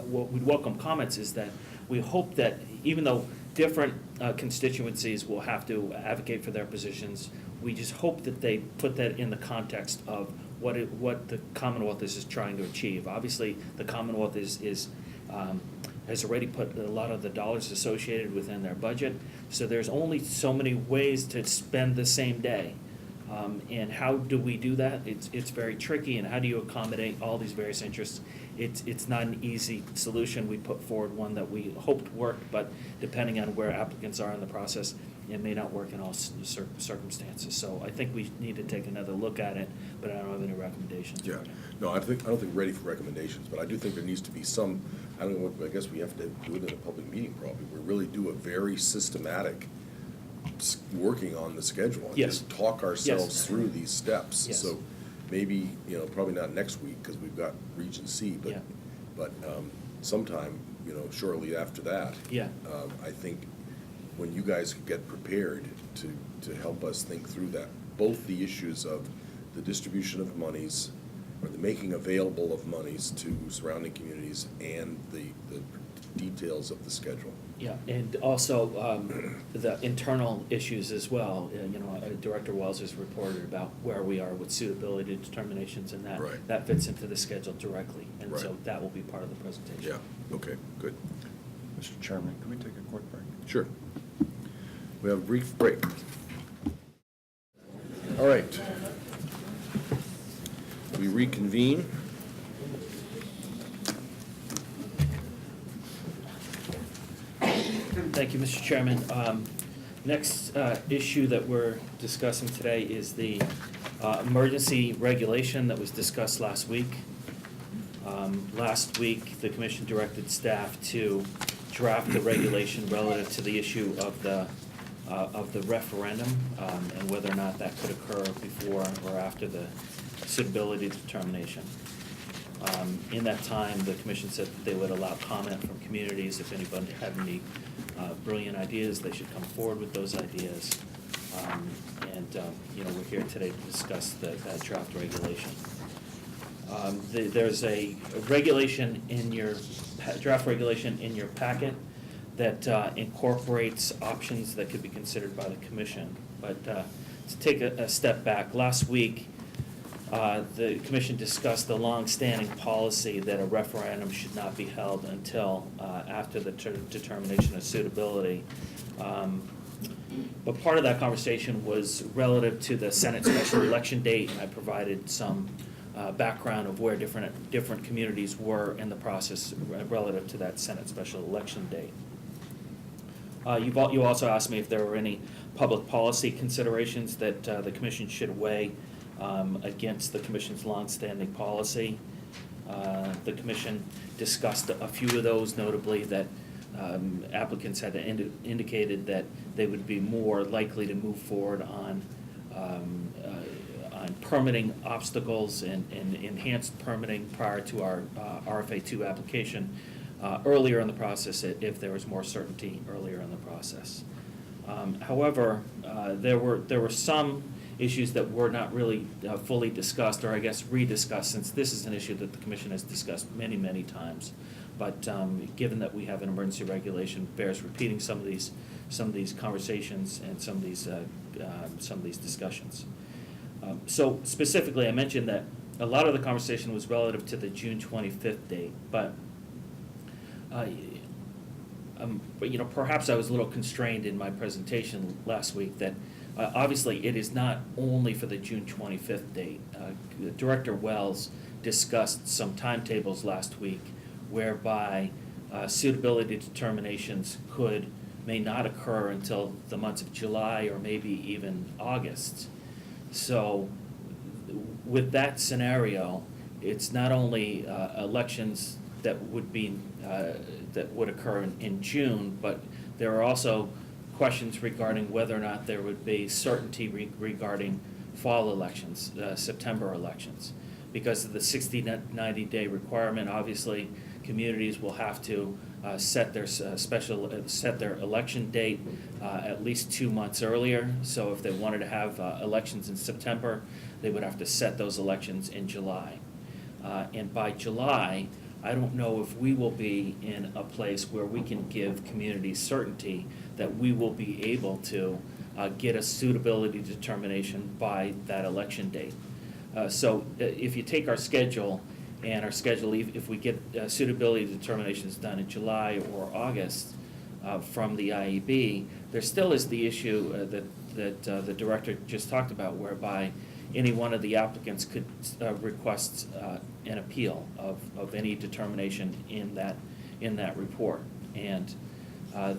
F: what we'd welcome comments is that we hope that even though different constituencies will have to advocate for their positions, we just hope that they put that in the context of what the Commonwealth is trying to achieve. Obviously, the Commonwealth has already put a lot of the dollars associated within their budget, so there's only so many ways to spend the same day. And how do we do that? It's very tricky, and how do you accommodate all these various interests? It's not an easy solution. We put forward one that we hoped worked, but depending on where applicants are in the process, it may not work in all circumstances. So I think we need to take another look at it, but I don't have any recommendations.
A: Yeah,
F: right now.
A: no, I don't think we're ready for recommendations, but I do think there needs to be some, I don't know, I guess we have to do it in a public meeting probably, we really do a very systematic working on the schedule. And
F: Yes.
A: just talk ourselves
F: Yes.
A: through these steps.
F: Yes.
A: So maybe, probably not next week, because we've got Region C,
F: Yeah.
A: but sometime, shortly after that.
F: Yeah.
A: I think when you guys get prepared to help us think through that, both the issues of the distribution of monies, or the making available of monies to surrounding communities, and the details of the schedule.
F: Yeah, and also the internal issues as well. Director Wells has reported about where we are with suitability determinations, and
A: Right.
F: that fits into the schedule directly. And so
A: Right.
F: that will be part of the presentation.
A: Yeah, okay, good.
G: Mr. Chairman, can we take a quick break?
A: Sure. We have a brief break. All right. We reconvene.
F: Thank you, Mr. Chairman. Next issue that we're discussing today is the emergency regulation that was discussed last week. Last week, the commission directed staff to draft the regulation relative to the issue of the referendum, and whether or not that could occur before or after the suitability determination. In that time, the commission said that they would allow comment from communities. If anybody had any brilliant ideas, they should come forward with those ideas. We're here today to discuss that draft regulation. There's a regulation in your, draft regulation in your packet that incorporates options that could be considered by the commission. But to take a step back, last week, The commission discussed the longstanding policy that a referendum should not be held until after the determination of suitability. But part of that conversation was relative to the Senate special election date, and I provided some background of where different communities were in the process relative to that Senate special election date. You also asked me if there were any public policy considerations that the commission should weigh against the commission's longstanding policy. The commission discussed a few of those, notably that applicants had indicated that they would be more likely to move forward on permitting obstacles and enhanced permitting prior to our RFA2 application earlier in the process if there was more certainty earlier in the process. However, there were some issues that were not really fully discussed, or I guess rediscussed, since this is an issue that the commission has discussed many, many times. But given that we have an emergency regulation, bears repeating some of these conversations and some of these discussions. So specifically, I mentioned that a lot of the conversation was relative to the June 25th date, but perhaps I was a little constrained in my presentation last week that obviously it is not only for the June 25th date. Director Wells discussed some timetables last week whereby suitability determinations may not occur until the months of July or maybe even August. So with that scenario, it's not only elections that would occur in June, but there are also questions regarding whether or not there would be certainty regarding fall elections, September elections. Because of the 90-day requirement, obviously, communities will have to set their election date at least 2 months earlier. So if they wanted to have elections in September, they would have to set those elections in July. And by July, I don't know if we will be in a place where we can give communities certainty that we will be able to get a suitability determination by that election date. So if you take our schedule, and our schedule, if we get suitability determinations done in July or August from the IEB, there still is the issue that the director just talked about, whereby any one of the applicants could request an appeal of any determination in that report. And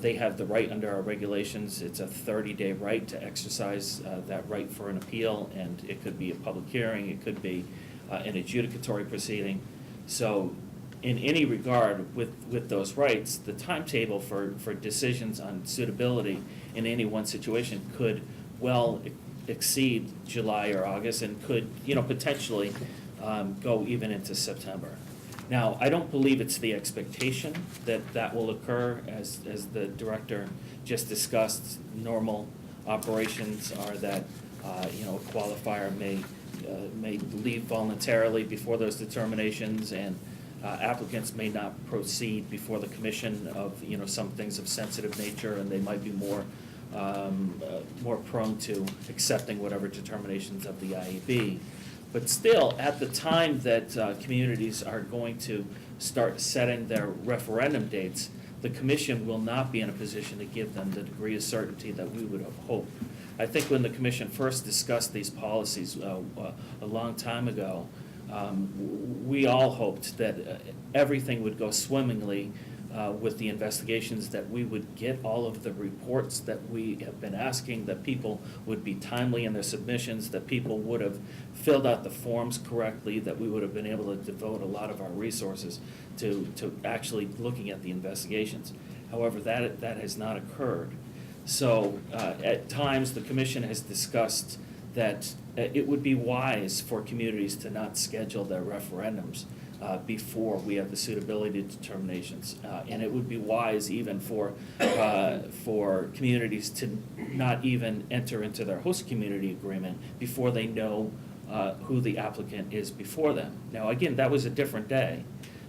F: they have the right under our regulations. It's a 30-day right to exercise that right for an appeal, and it could be a public hearing, it could be an adjudicatory proceeding. So in any regard with those rights, the timetable for decisions on suitability in any one situation could well exceed July or August and could, potentially go even into September. Now, I don't believe it's the expectation that will occur, as the director just discussed. Normal operations are that, a qualifier may leave voluntarily before those determinations, and applicants may not proceed before the commission of, some things of sensitive nature, and they might be more prone to accepting whatever determinations of the IEB. But still, at the time that communities are going to start setting their referendum dates, the commission will not be in a position to give them the degree of certainty that we would have hoped. I think when the commission first discussed these policies a long time ago, we all hoped that everything would go swimmingly with the investigations, that we would get all of the reports that we have been asking, that people would be timely in their submissions, that people would have filled out the forms correctly, that we would have been able to devote a lot of our resources to actually looking at the investigations. However, that has not occurred. So at times, the commission has discussed that it would be wise for communities to not schedule their referendums before we have the suitability determinations. And it would be wise even for communities to not even enter into their host community agreement before they know who the applicant is before them. Now, again, that was a different day,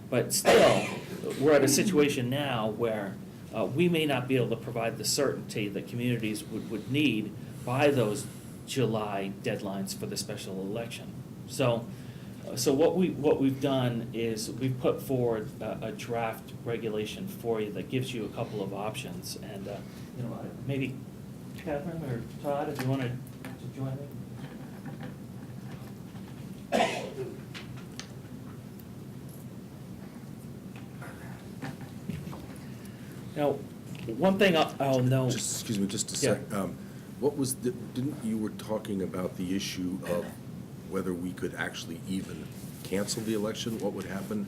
F: but still, we're at a situation now where we may not be able to provide the certainty that communities would need by those July deadlines for the special election. So what we've done is we've put forward a draft regulation for you that gives you a couple of options. And, maybe Catherine or Todd, if you want to join me? Now, one thing I'll know.
A: Just, excuse me, just a
F: Yeah.
A: sec. What was, didn't you were talking about the issue of whether we could actually even cancel the election? What would happen?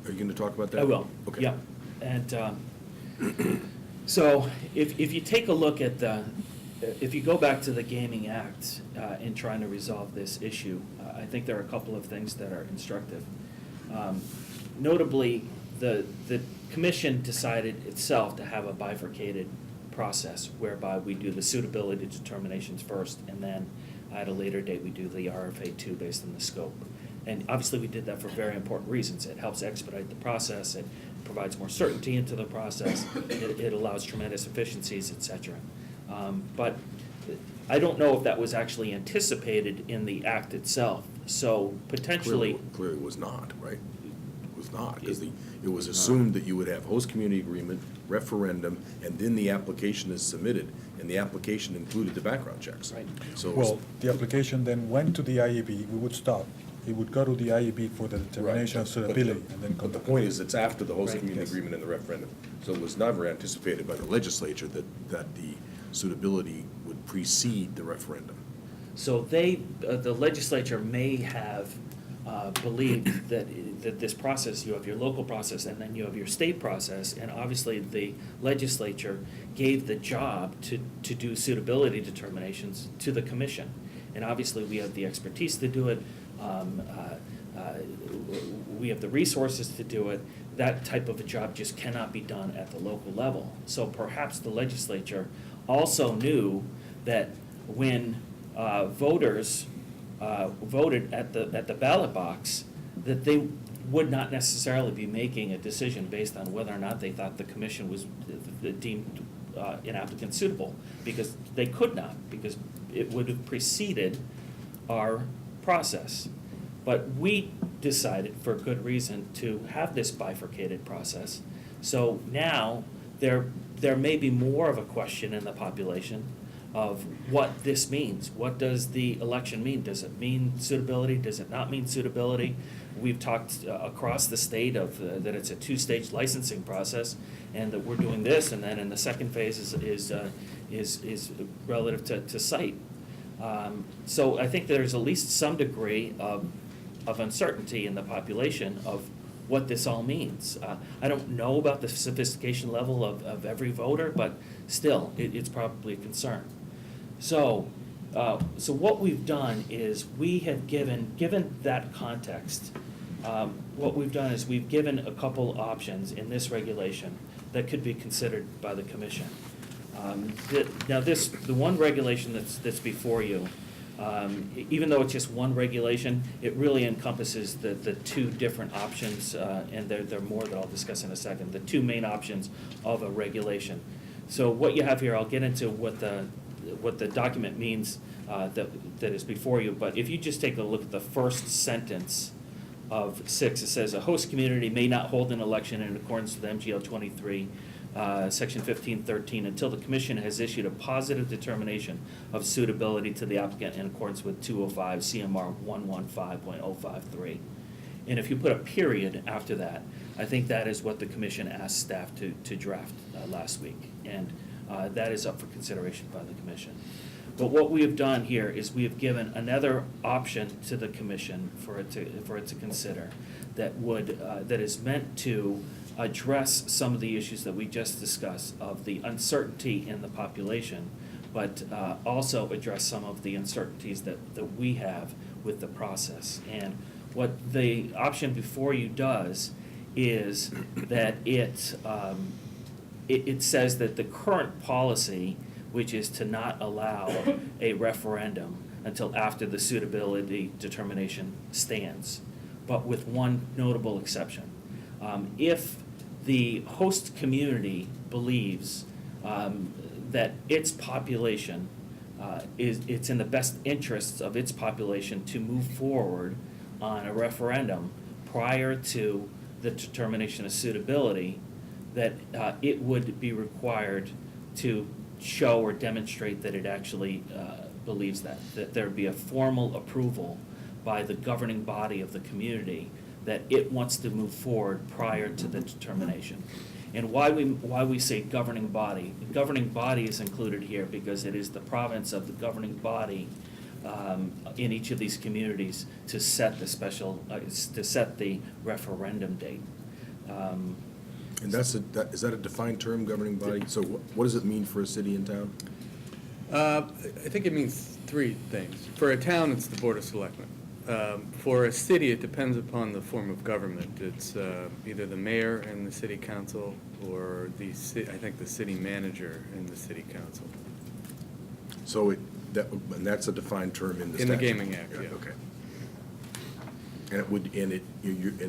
A: Are you going to talk about that?
F: I will.
A: Okay.
F: Yeah. And so if you take a look at if you go back to the Gaming Act in trying to resolve this issue, I think there are a couple of things that are instructive. Notably, the commission decided itself to have a bifurcated process whereby we do the suitability determinations first, and then at a later date, we do the RFA2 based on the scope. And obviously, we did that for very important reasons. It helps expedite the process, it provides more certainty into the process, it allows tremendous efficiencies, et cetera. But I don't know if that was actually anticipated in the act itself, so potentially.
A: Clearly was not, right? It was not, because it was assumed that you would have host community agreement, referendum, and then the application is submitted, and the application included the background checks.
F: Right.
A: So it was-
D: Well, the application then went to the IEB, we would stop. It would go to the IEB for the determination of
A: Right.
D: suitability, and then come
A: But the
D: back.
A: point is, it's after the host
F: Right.
A: community
D: Yes.
A: agreement and the referendum. So it was never anticipated by the legislature that the suitability would precede the referendum.
F: So the legislature may have believed that this process, you have your local process and then you have your state process, and obviously the legislature gave the job to do suitability determinations to the commission. And obviously, we have the expertise to do it, we have the resources to do it. That type of a job just cannot be done at the local level. So perhaps the legislature also knew that when voters voted at the ballot box, that they would not necessarily be making a decision based on whether or not they thought the commission was deemed an applicant suitable, because they could not, because it would have preceded our process. But we decided, for good reason, to have this bifurcated process. So now, there may be more of a question in the population of what this means. What does the election mean? Does it mean suitability? Does it not mean suitability? We've talked across the state of that it's a two-stage licensing process, and that we're doing this, and then in the second phase is relative to site. So I think there's at least some degree of uncertainty in the population of what this all means. I don't know about the sophistication level of every voter, but still, it's probably a concern. So what we've done is we have given that context, what we've done is we've given a couple options in this regulation that could be considered by the commission. Now the one regulation that's before you, even though it's just one regulation, it really encompasses the two different options, and there are more that I'll discuss in a second, the two main options of a regulation. So what you have here, I'll get into what the document means that is before you, but if you just take a look at the first sentence of 6, it says, a host community may not hold an election in accordance with MGL 23, Section 1513, until the commission has issued a positive determination of suitability to the applicant in accordance with 205 CMR 115.053. And if you put a period after that, I think that is what the commission asked staff to draft last week. And that is up for consideration by the commission. But what we have done here is we have given another option to the commission for it to consider that is meant to address some of the issues that we just discussed of the uncertainty in the population, but also address some of the uncertainties that we have with the process. And what the option before you does is that it says that the current policy, which is to not allow a referendum until after the suitability determination stands, but with one notable exception. If the host community believes that its population it's in the best interests of its population to move forward on a referendum prior to the determination of suitability, that it would be required to show or demonstrate that it actually believes that there would be a formal approval by the governing body of the community that it wants to move forward prior to the determination. And why we say governing body? The governing body is included here because it is the province of the governing body in each of these communities to set the referendum date.
A: And is that a defined term, governing body? So what does it mean for a city and town?
H: I think it means three things. For a town, it's the Board of Selectmen. For a city, it depends upon the form of government. It's either the mayor and the city council, or I think the city manager and the city council.
A: So and that's a defined term in the statute?
H: In the Gaming Act, yeah.
A: Okay. And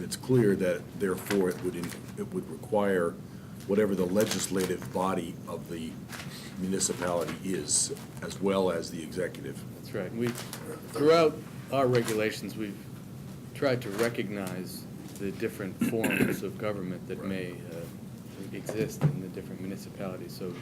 A: it's clear that therefore it would require whatever the legislative body of the municipality is, as well as the executive.
H: That's right. Throughout our regulations, we've tried to recognize the different forms of government that may exist in the different municipalities. So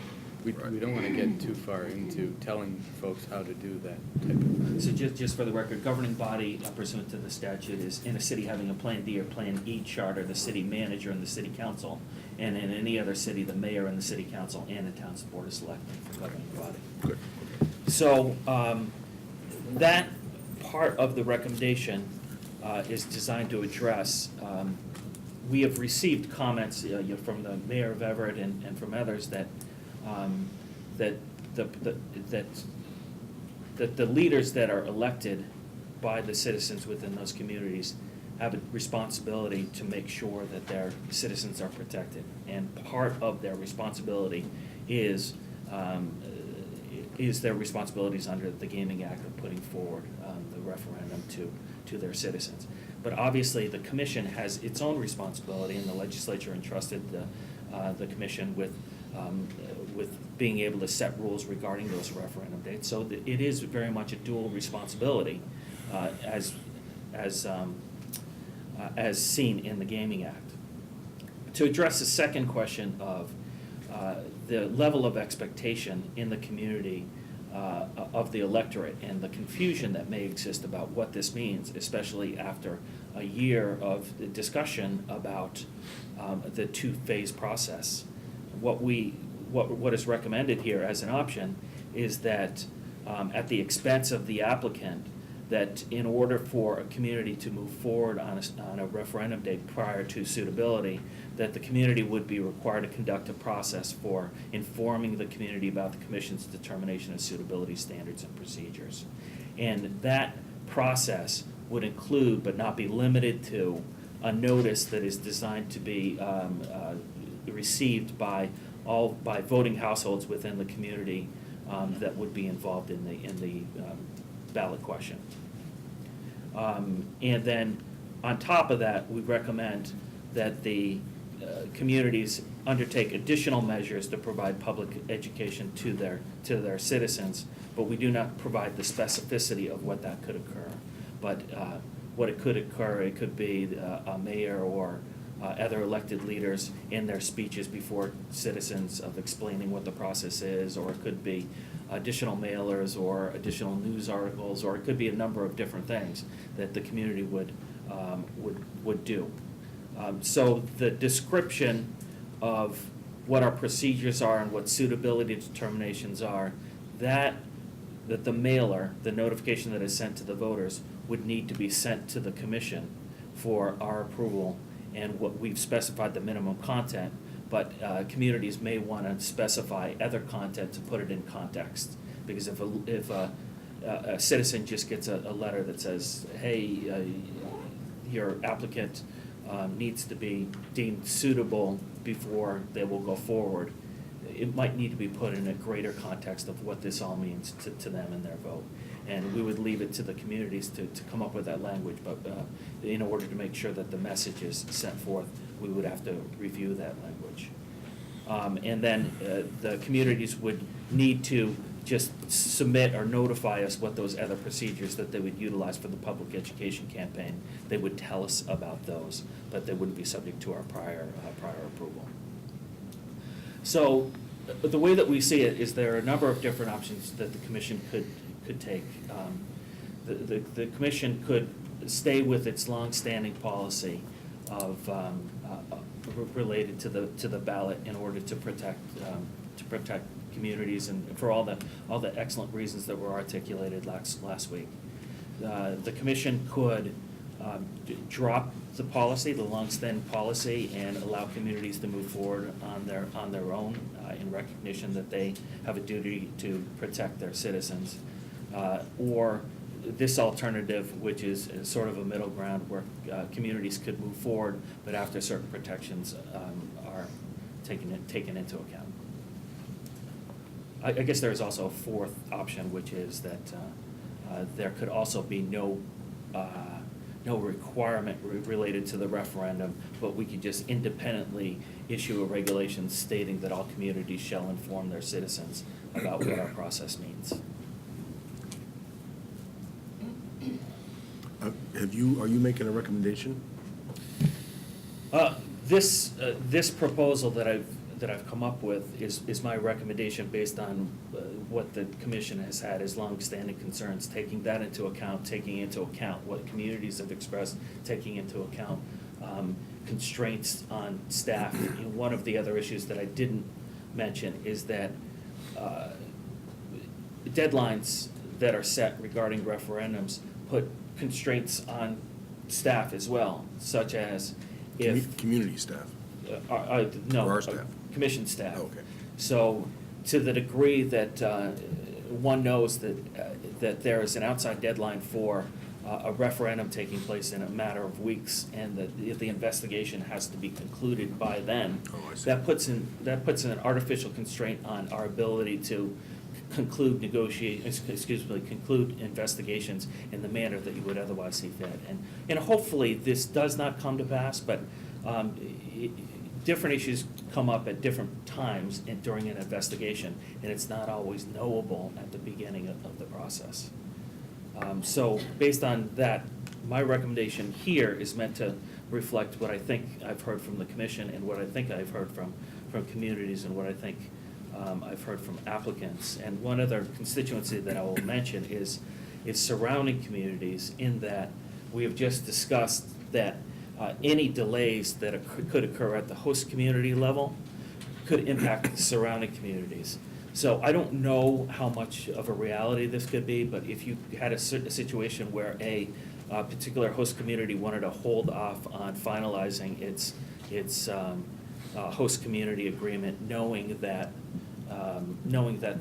H: we don't want to get too far into telling folks how to do that type of thing.
F: So just for the record, governing body pursuant to the statute is in a city having a Plan D or Plan E charter, the city manager and the city council. And in any other city, the mayor and the city council and the town's board of selectmen for governing body.
A: Good.
F: So that part of the recommendation is designed to address, we have received comments from the mayor of Everett and from others that the leaders that are elected by the citizens within those communities have a responsibility to make sure that their citizens are protected. And part of their responsibility is their responsibilities under the Gaming Act of putting forward the referendum to their citizens. But obviously, the commission has its own responsibility, and the legislature entrusted the commission with being able to set rules regarding those referendum dates. So it is very much a dual responsibility, as seen in the Gaming Act. To address the second question of the level of expectation in the community of the electorate and the confusion that may exist about what this means, especially after a year of discussion about the two-phase process. What is recommended here as an option is that at the expense of the applicant, that in order for a community to move forward on a referendum date prior to suitability, that the community would be required to conduct a process for informing the community about the commission's determination of suitability standards and procedures. And that process would include, but not be limited to, a notice that is designed to be received by voting households within the community that would be involved in the ballot question. And then on top of that, we recommend that the communities undertake additional measures to provide public education to their citizens, but we do not provide the specificity of what that could occur. But what it could occur, it could be a mayor or other elected leaders in their speeches before citizens of explaining what the process is, or it could be additional mailers or additional news articles, or it could be a number of different things that the community would do. So the description of what our procedures are and what suitability determinations are, that the mailer, the notification that is sent to the voters, would need to be sent to the commission for our approval. And what we've specified the minimum content, but communities may want to specify other content to put it in context. Because if a citizen just gets a letter that says, hey, your applicant needs to be deemed suitable before they will go forward, it might need to be put in a greater context of what this all means to them and their vote. And we would leave it to the communities to come up with that language, but in order to make sure that the message is sent forth, we would have to review that language. And then the communities would need to just submit or notify us what those other procedures that they would utilize for the public education campaign. They would tell us about those, but they wouldn't be subject to our prior approval. So the way that we see it is there are a number of different options that the commission could take. The commission could stay with its longstanding policy of related to the ballot in order to protect communities and for all the excellent reasons that were articulated last week. The commission could drop the policy, the longstanding policy, and allow communities to move forward on their own in recognition that they have a duty to protect their citizens. Or this alternative, which is sort of a middle ground where communities could move forward, but after certain protections are taken into account. I guess there's also a fourth option, which is that there could also be no requirement related to the referendum, but we could just independently issue a regulation stating that all communities shall inform their citizens about what our process means.
A: Are you making a recommendation?
F: This proposal that I've come up with is my recommendation based on what the commission has had as longstanding concerns, taking that into account, taking into account what communities have expressed, taking into account constraints on staff. You know, one of the other issues that I didn't mention is that deadlines that are set regarding referendums put constraints on staff as well, such as if
A: Community staff?
F: no,
A: Or our staff?
F: Commission staff.
A: Oh, okay.
F: So to the degree that one knows that there is an outside deadline for a referendum taking place in a matter of weeks, and that the investigation has to be concluded by then,
A: Oh, I see.
F: that puts an artificial constraint on our ability to conclude investigations in the manner that you would otherwise see fit. And hopefully this does not come to pass, but different issues come up at different times during an investigation, and it's not always knowable at the beginning of the process. So based on that, my recommendation here is meant to reflect what I think I've heard from the commission and what I think I've heard from communities and what I think I've heard from applicants. And one other constituency that I will mention is surrounding communities, in that we have just discussed that any delays that could occur at the host community level could impact the surrounding communities. So I don't know how much of a reality this could be, but if you had a situation where a particular host community wanted to hold off on finalizing its host community agreement, knowing that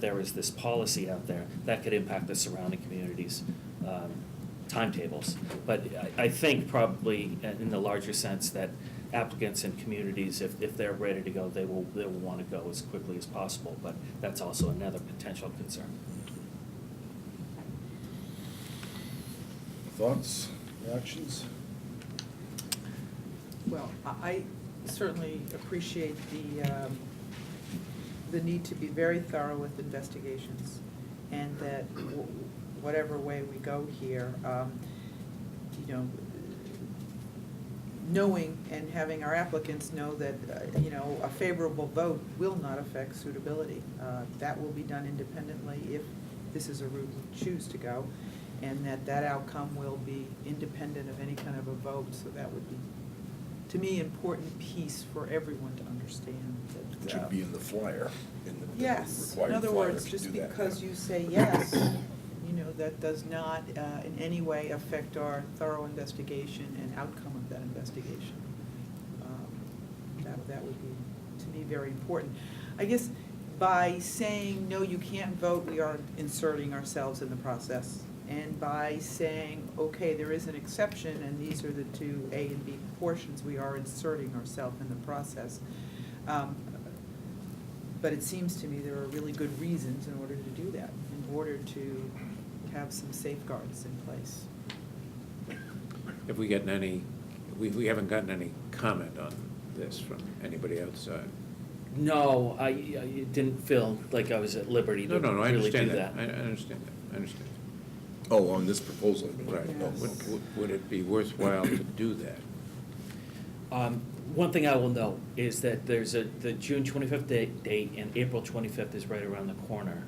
F: there is this policy out there, that could impact the surrounding communities' timetables. But I think probably in the larger sense that applicants and communities, if they're ready to go, they will want to go as quickly as possible, but that's also another potential concern.
A: Thoughts, reactions?
C: Well, I certainly appreciate the need to be very thorough with investigations, and that whatever way we go here, knowing and having our applicants know that, a favorable vote will not affect suitability. That will be done independently if this is a route we choose to go, and that outcome will be independent of any kind of a vote. So that would be, to me, important piece for everyone to understand.
A: It
C: That,
A: should be in the flyer, in the
C: yes,
A: required
C: in other
A: flyer
C: words,
A: to
C: just
A: do that.
C: because you say yes, that does not in any way affect our thorough investigation and outcome of that investigation. That would be, to me, very important. I guess by saying, no, you can't vote, we are inserting ourselves in the process. And by saying, okay, there is an exception, and these are the two A and B portions, we are inserting ourselves in the process. But it seems to me there are really good reasons in order to do that, in order to have some safeguards in place.
B: Have we gotten we haven't gotten any comment on this from anybody outside?
F: No, I didn't feel like I was at liberty to
B: No, I
F: really do
B: understand
F: that.
B: that. I understand that. I understand.
A: Oh, on this proposal.
B: Right.
C: Yes.
B: Would it be worthwhile to do that?
F: One thing I will note is that there's the June 25th date and April 25th is right around the corner.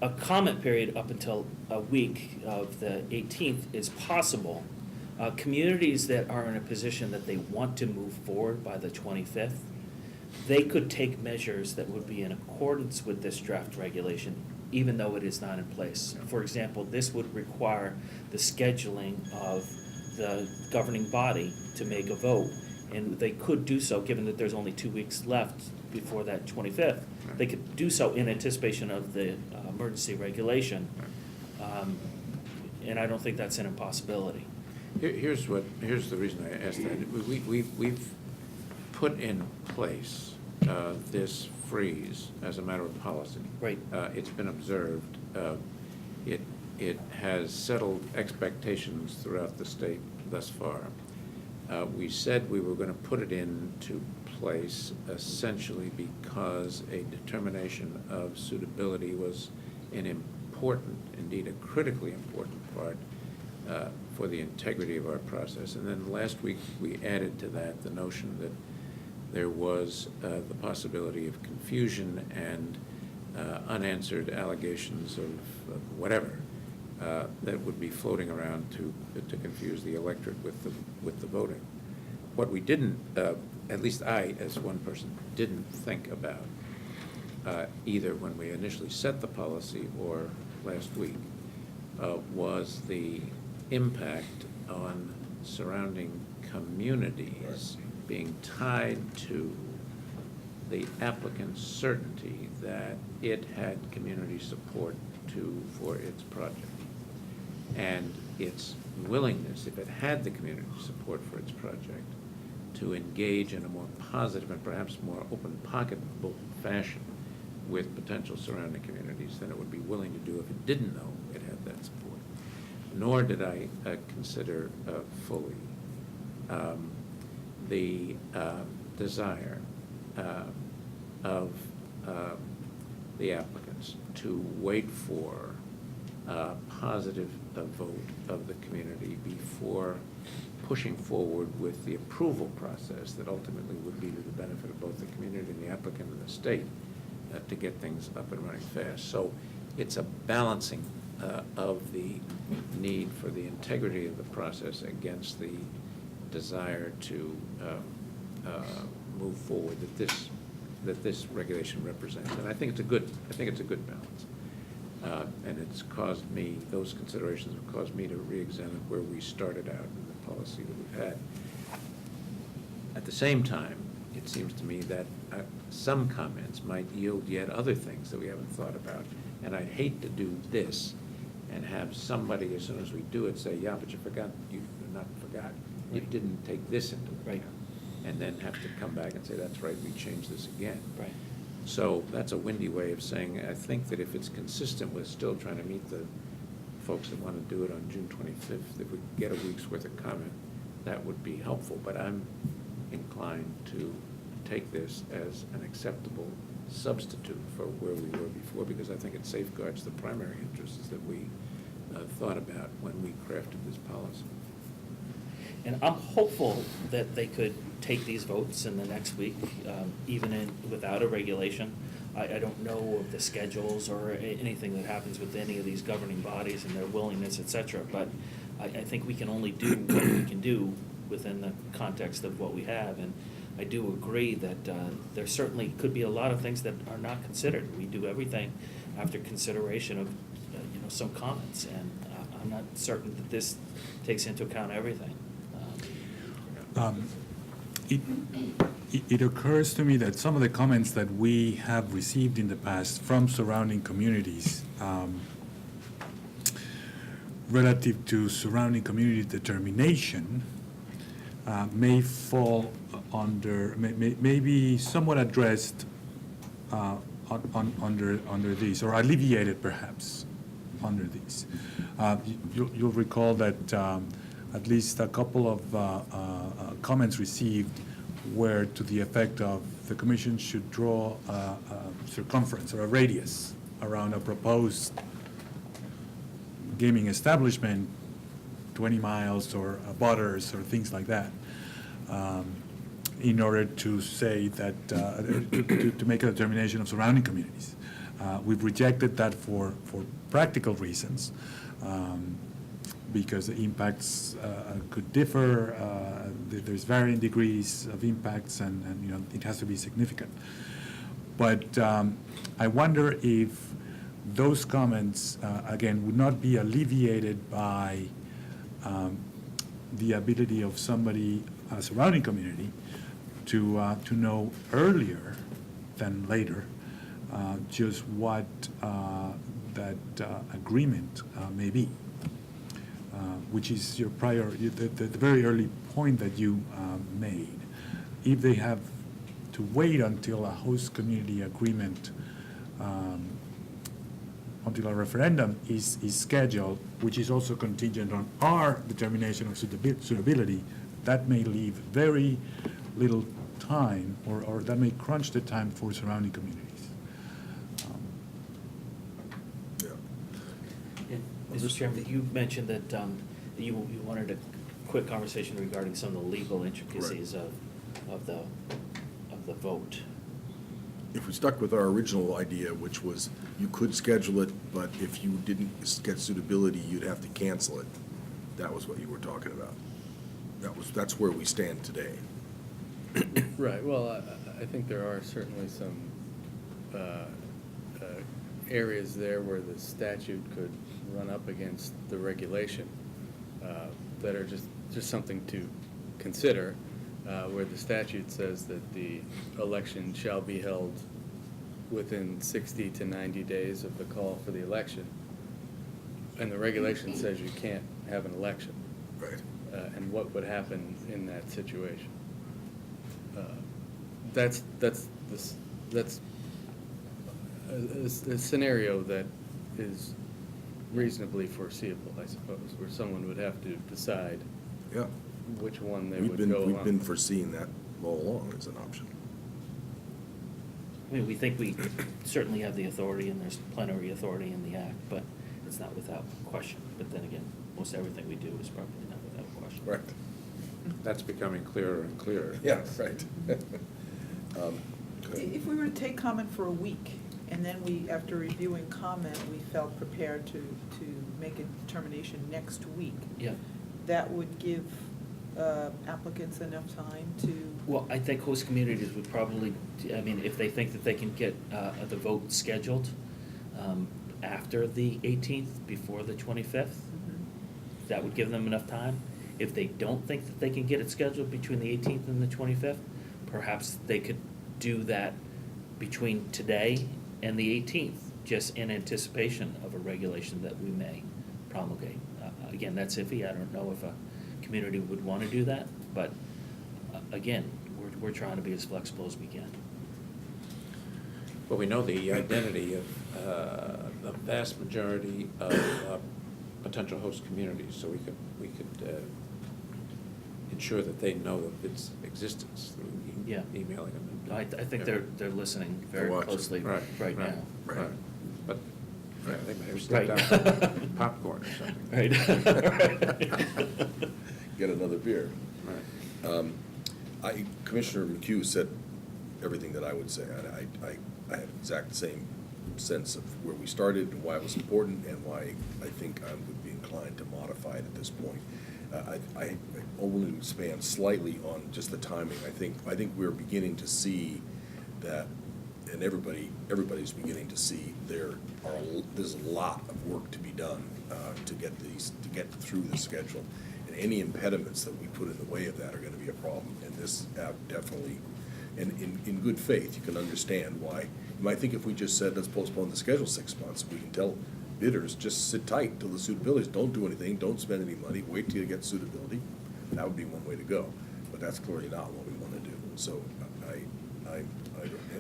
F: A comment period up until a week of the 18th is possible. Communities that are in a position that they want to move forward by the 25th, they could take measures that would be in accordance with this draft regulation, even though it is not in place. For example, this would require the scheduling of the governing body to make a vote. And they could do so, given that there's only 2 weeks left before that 25th. They could do so in anticipation of the emergency regulation. And I don't think that's an impossibility.
B: Here's the reason I asked that. We've put in place this freeze as a matter of policy.
F: Right.
B: It's been observed. It has settled expectations throughout the state thus far. We said we were going to put it into place essentially because a determination of suitability was an important, indeed a critically important part for the integrity of our process. And then last week, we added to that the notion that there was the possibility of confusion and unanswered allegations of whatever that would be floating around to confuse the electorate with the voting. What we didn't, at least I, as one person, didn't think about, either when we initially set the policy or last week, was the impact on surrounding communities being tied to the applicant's certainty that it had community support for its project. And its willingness, if it had the community support for its project, to engage in a more positive and perhaps more open pocketbook fashion with potential surrounding communities than it would be willing to do if it didn't know it had that support. Nor did I consider fully the desire of the applicants to wait for a positive vote of the community before pushing forward with the approval process that ultimately would be to the benefit of both the community and the applicant and the state to get things up and running fast. So it's a balancing of the need for the integrity of the process against the desire to move forward that this regulation represents. And I think it's a good balance. And it's caused me, those considerations have caused me to re-examine where we started out in the policy that we've had. At the same time, it seems to me that some comments might yield yet other things that we haven't thought about. And I'd hate to do this and have somebody, as soon as we do it, say, yeah, but you forgot, you didn't take this into account.
F: Right.
B: And then have to come back and say, that's right, we changed this again.
F: Right.
B: So that's a windy way of saying, I think that if it's consistent with still trying to meet the folks that want to do it on June 25th, if we could get a week's worth of comment, that would be helpful. But I'm inclined to take this as an acceptable substitute for where we were before, because I think it safeguards the primary interests that we thought about when we crafted this policy.
F: And I'm hopeful that they could take these votes in the next week, even without a regulation. I don't know of the schedules or anything that happens with any of these governing bodies and their willingness, et cetera, but I think we can only do what we can do within the context of what we have. And I do agree that there certainly could be a lot of things that are not considered. We do everything after consideration of some comments, and I'm not certain that this takes into account everything.
D: It occurs to me that some of the comments that we have received in the past from surrounding communities relative to surrounding community determination may fall under, may be somewhat addressed under these, or alleviated perhaps under these. You'll recall that at least a couple of comments received where to the effect of the commission should draw a circumference or a radius around a proposed gaming establishment, 20 miles or butters or things like that, in order to say that, to make a determination of surrounding communities. We've rejected that for practical reasons, because the impacts could differ. There's varying degrees of impacts, and it has to be significant. But I wonder if those comments, again, would not be alleviated by the ability of somebody, a surrounding community, to know earlier than later just what that agreement may be, which is your the very early point that you made. If they have to wait until a host community agreement, until a referendum is scheduled, which is also contingent on our determination of suitability, that may leave very little time, or that may crunch the time for surrounding communities.
F: And, Mr. Chairman, you mentioned that you wanted a quick conversation regarding some of the legal intricacies of the vote.
A: If we stuck with our original idea, which was you could schedule it, but if you didn't get suitability, you'd have to cancel it. That was what you were talking about. That's where we stand today.
H: Right, well, I think there are certainly some areas there where the statute could run up against the regulation that are just something to consider, where the statute says that the election shall be held within 60 to 90 days of the call for the election, and the regulation says you can't have an election.
A: Right.
H: And what would happen in that situation? That's a scenario that is reasonably foreseeable, I suppose, where someone would have to decide
A: Yeah.
H: which one they
A: We've
H: would
A: been
H: go on.
A: foreseeing that all along as an option.
F: I mean, we think we certainly have the authority, and there's plenary authority in the act, but it's not without question. But then again, most everything we do is probably not without question.
A: Right.
B: That's becoming clearer and clearer.
A: Yeah, right.
C: If we were to take comment for a week, and then we, after reviewing comment, we felt prepared to make a determination next week,
F: Yeah.
C: that would give applicants enough time to,
F: Well, I think host communities would probably, I mean, if they think that they can get the vote scheduled after the 18th, before the 25th, that would give them enough time. If they don't think that they can get it scheduled between the 18th and the 25th, perhaps they could do that between today and the 18th, just in anticipation of a regulation that we may promulgate. Again, that's iffy. I don't know if a community would want to do that, but again, we're trying to be as flexible as we can.
B: Well, we know the identity of the vast majority of potential host communities, so we could ensure that they know of its existence through
F: Yeah.
B: emailing them.
F: I think
B: Yeah.
F: they're listening very
A: watching.
F: closely right now.
A: Right.
B: But, yeah, they may have
F: Right.
B: stepped out popcorn or something.
F: Right.
A: Get another beer.
B: Right.
A: Commissioner McHugh said everything that I would say. I had exact same sense of where we started and why it was important and why I think I would be inclined to modify it at this point. I only expand slightly on just the timing. I think we're beginning to see that, and everybody's beginning to see there's a lot of work to be done to get through the schedule, and any impediments that we put in the way of that are going to be a problem. And this definitely, and in good faith, you can understand why. You might think if we just said let's postpone the schedule 6 months, we can tell bidders just sit tight till the suitability. Don't do anything. Don't spend any money. Wait till you get suitability. That would be one way to go, but that's clearly not what we want to do. So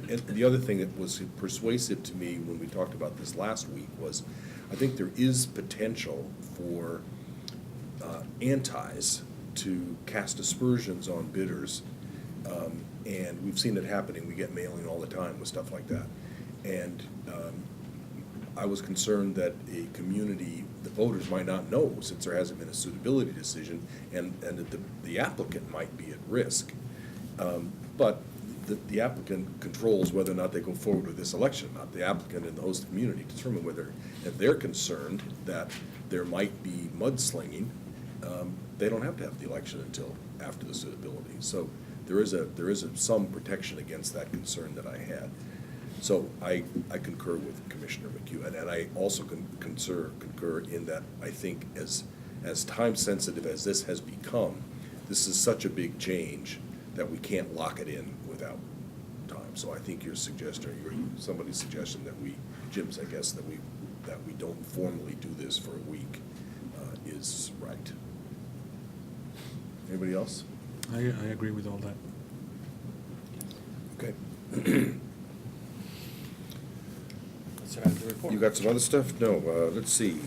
A: and the other thing that was persuasive to me when we talked about this last week was, I think there is potential for antis to cast aspersions on bidders And we've seen it happening. We get mailing all the time with stuff like that. And I was concerned that a community, the voters might not know, since there hasn't been a suitability decision, and that the applicant might be at risk. But the applicant controls whether or not they go forward with this election, not the applicant and the host community determine whether, if they're concerned that there might be mudslinging, they don't have to have the election until after the suitability. So there is some protection against that concern that I had. So I concur with Commissioner McHugh, and I also concur in that I think as time sensitive as this has become, this is such a big change that we can't lock it in without time. So I think your suggestion, or somebody's suggestion that Jim's, I guess, that we don't formally do this for a week is right. Anybody else?
D: I agree with all that.
A: Okay.
F: That's what I have to report.
A: You got some other stuff? No, let's see.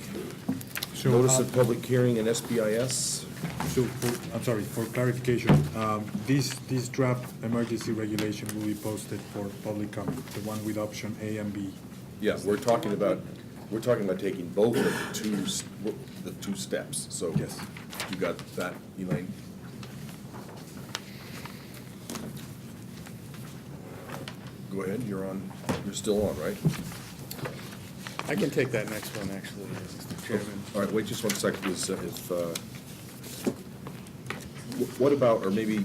D: So,
A: Notice of public hearing in SBIS?
D: So, I'm sorry, for clarification, this draft emergency regulation will be posted for public comment, the one with option A and B.
A: Yeah, we're talking about taking both of the two steps, so.
D: Yes.
A: You got that, Elaine? Go ahead, you're still on, right?
H: I can take that next one, actually, Mr. Chairman.
A: All right, wait just 1 second, what about, or maybe,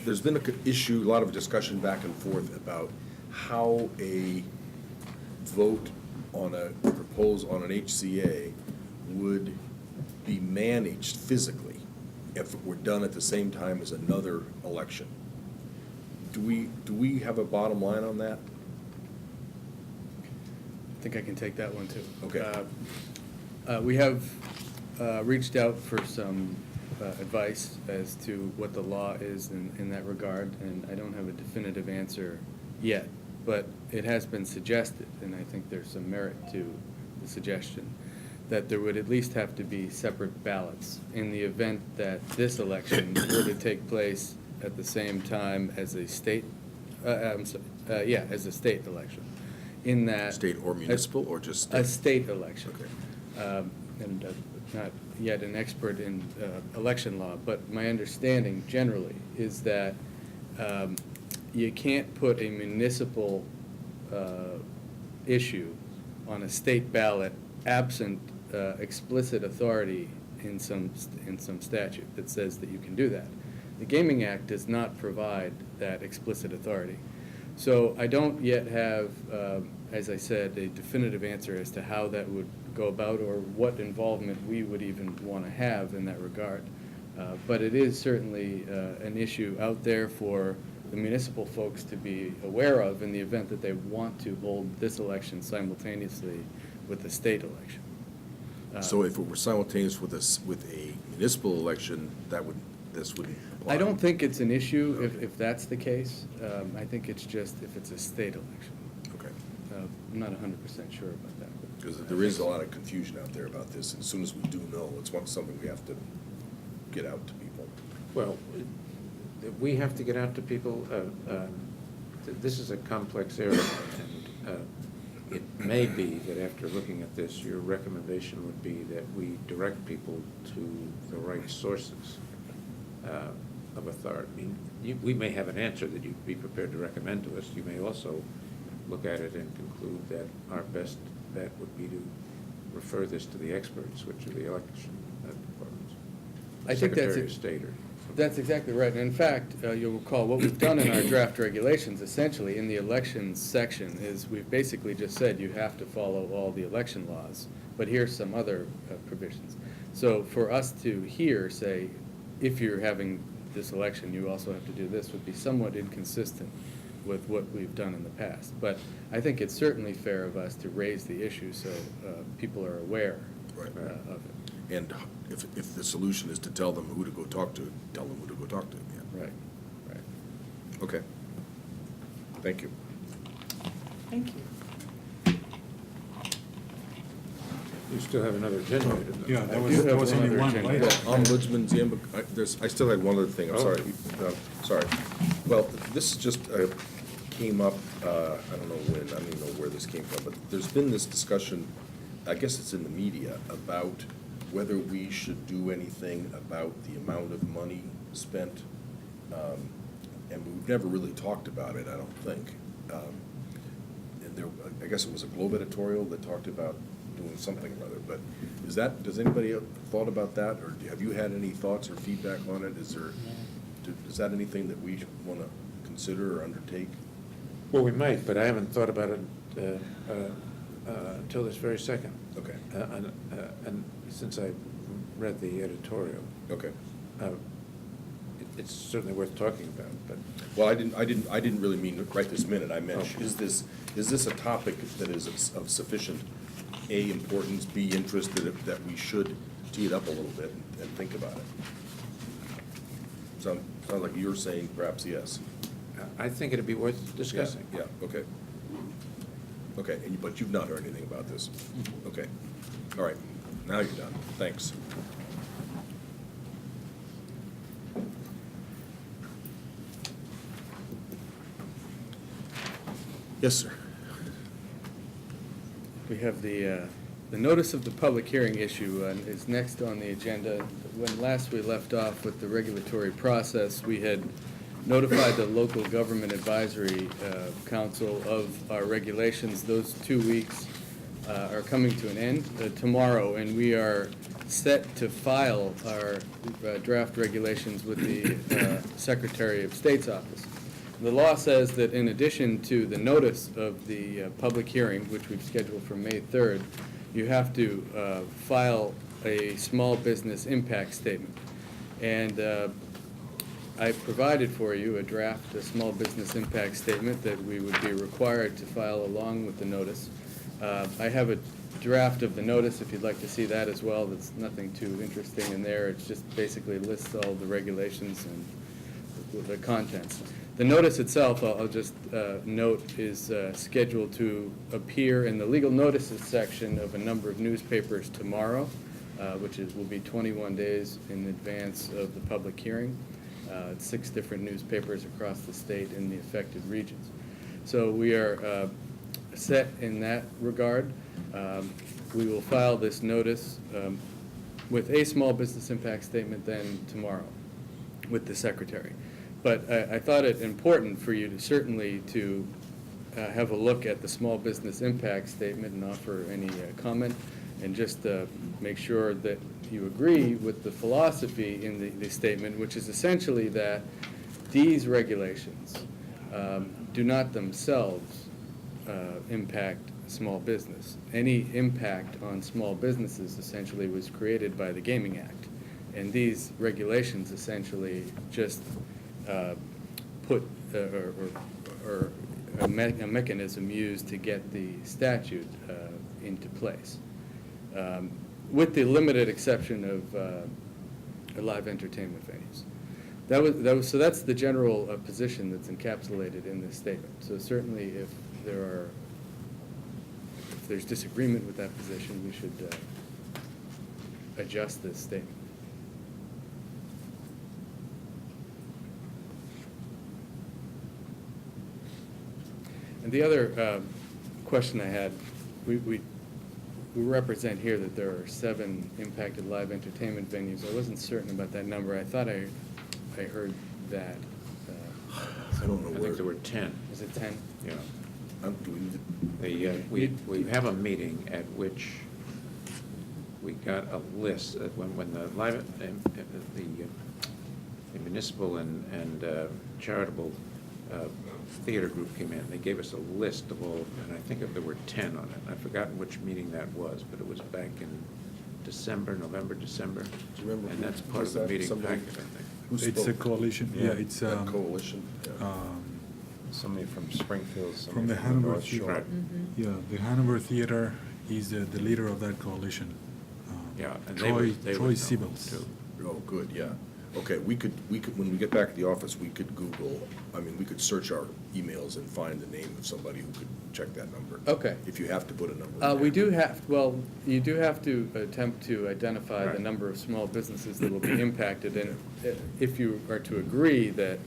A: there's been a lot of discussion back and forth about how a vote on an HCA would be managed physically if it were done at the same time as another election. Do we have a bottom line on that?
H: I think I can take that one, too.
A: Okay.
H: We have reached out for some advice as to what the law is in that regard, and I don't have a definitive answer yet, but it has been suggested, and I think there's some merit to the suggestion, that there would at least have to be separate ballots in the event that this election were to take place at the same time as a state, as a state election. In that.
A: State or municipal, or just state?
H: A state election.
A: Okay.
H: And not yet an expert in election law, but my understanding generally is that you can't put a municipal issue on a state ballot absent explicit authority in some statute that says that you can do that. The Gaming Act does not provide that explicit authority. So I don't yet have, as I said, a definitive answer as to how that would go about or what involvement we would even want to have in that regard. But it is certainly an issue out there for the municipal folks to be aware of in the event that they want to hold this election simultaneously with the state election.
A: So if it were simultaneous with a municipal election, this would apply?
H: I don't think it's an issue if that's the case. I think it's just if it's a state election.
A: Okay.
H: I'm not 100% sure about that.
A: Because there is a lot of confusion out there about this, and as soon as we do know, it's something we have to get out to people.
B: Well, we have to get out to people. This is a complex area, and it may be that after looking at this, your recommendation would be that we direct people to the right sources of authority. I mean, we may have an answer that you'd be prepared to recommend to us. You may also look at it and conclude that our best bet would be to refer this to the experts, which are the election departments.
H: I think that's
B: Secretary of State or
H: That's exactly right. And in fact, you'll recall what we've done in our draft regulations, essentially in the elections section, is we've basically just said you have to follow all the election laws, but here's some other provisions. So for us to here say, if you're having this election, you also have to do this, would be somewhat inconsistent with what we've done in the past. But I think it's certainly fair of us to raise the issue so people are aware
A: Right.
H: of it.
A: And if the solution is to tell them who to go talk to, tell them who to go talk to, yeah.
H: Right, right.
A: Okay. Thank you.
C: Thank you.
B: You still have another agenda item. though.
D: Yeah,
H: I
D: there
H: do
D: was,
H: have
D: there was
H: one
D: only
H: other
D: one,
H: agenda.
D: right?
A: Well, Ombudsman Ziemba, I still had one other thing, I'm
B: Oh.
A: sorry. Sorry. Well, this just came up, I don't know when, I don't even know where this came from, but there's been this discussion, I guess it's in the media, about whether we should do anything about the amount of money spent. And we've never really talked about it, I don't think. And there, I guess it was a Globe editorial that talked about doing something or other, but does anybody have thought about that, or have you had any thoughts or feedback on it? Is that anything that we want to consider or undertake?
B: Well, we might, but I haven't thought about it until this very second.
A: Okay,
B: And since I read the editorial,
A: okay.
B: It's certainly worth talking about, but
A: Well, I didn't really mean right this minute. I meant,
B: Okay.
A: is this a topic that is of sufficient, A, importance, B, interest, that we should tee it up a little bit and think about it? Sounds like you're saying perhaps yes.
B: I think it'd be worth discussing.
A: Yeah, okay. Okay, but you've not heard anything about this? Okay, all right, now you're done, thanks. Yes, sir.
H: We have the notice of the public hearing issue is next on the agenda. When last we left off with the regulatory process, we had notified the local government advisory council of our regulations. Those 2 weeks are coming to an end tomorrow, and we are set to file our draft regulations with the Secretary of State's office. The law says that in addition to the notice of the public hearing, which we've scheduled for May 3rd, you have to file a small business impact statement. And I provided for you a small business impact statement that we would be required to file along with the notice. I have a draft of the notice, if you'd like to see that as well. That's nothing too interesting in there. It just basically lists all the regulations and the contents. The notice itself, I'll just note, is scheduled to appear in the legal notices section of a number of newspapers tomorrow, which will be 21 days in advance of the public hearing. 6 different newspapers across the state in the affected regions. So we are set in that regard. We will file this notice with a small business impact statement then tomorrow with the Secretary. But I thought it important for you to certainly to have a look at the small business impact statement and offer any comment, and just make sure that you agree with the philosophy in the statement, which is essentially that these regulations do not themselves impact small business. Any impact on small businesses essentially was created by the Gaming Act, and these regulations essentially just put or a mechanism used to get the statute into place, with the limited exception of live entertainment venues. So that's the general position that's encapsulated in this statement. So certainly, if there's disagreement with that position, we should adjust this statement. And the other question I had, we represent here that there are 7 impacted live entertainment venues. I wasn't certain about that number. I thought I heard that.
A: I don't know
B: I
A: where.
B: think there were 10.
H: Is it 10?
B: Yeah.
A: Do we need to-
B: We have a meeting at which we got a list, when the live, the municipal and charitable theater group came in, they gave us a list of all, and I think there were 10 on it. I've forgotten which meeting that was, but it was back in November, December.
A: Do you remember
B: And
A: who-
B: that's part
A: was
B: of the
A: that?
B: meeting
A: Somebody-
B: packet, I think.
A: Who
D: It's a
A: spoke?
D: coalition, yeah, it's
A: That coalition? Yeah.
G: Somebody from Springfield,
D: from
G: somebody
D: the
G: from
D: Hanover
G: North Shore.
D: Theater. Yeah, the Hanover Theater is the leader of that coalition.
B: Yeah, and they would
D: Troy
B: know
D: Siebels.
B: too.
A: Oh, good, yeah. Okay, we could, when we get back to the office, we could Google, we could search our emails and find the name of somebody who could check that number.
H: Okay.
A: If you have to put a number in
H: We
A: there.
H: you do have to attempt to identify the
B: Right.
H: number of small businesses that will be impacted, and if you are to agree that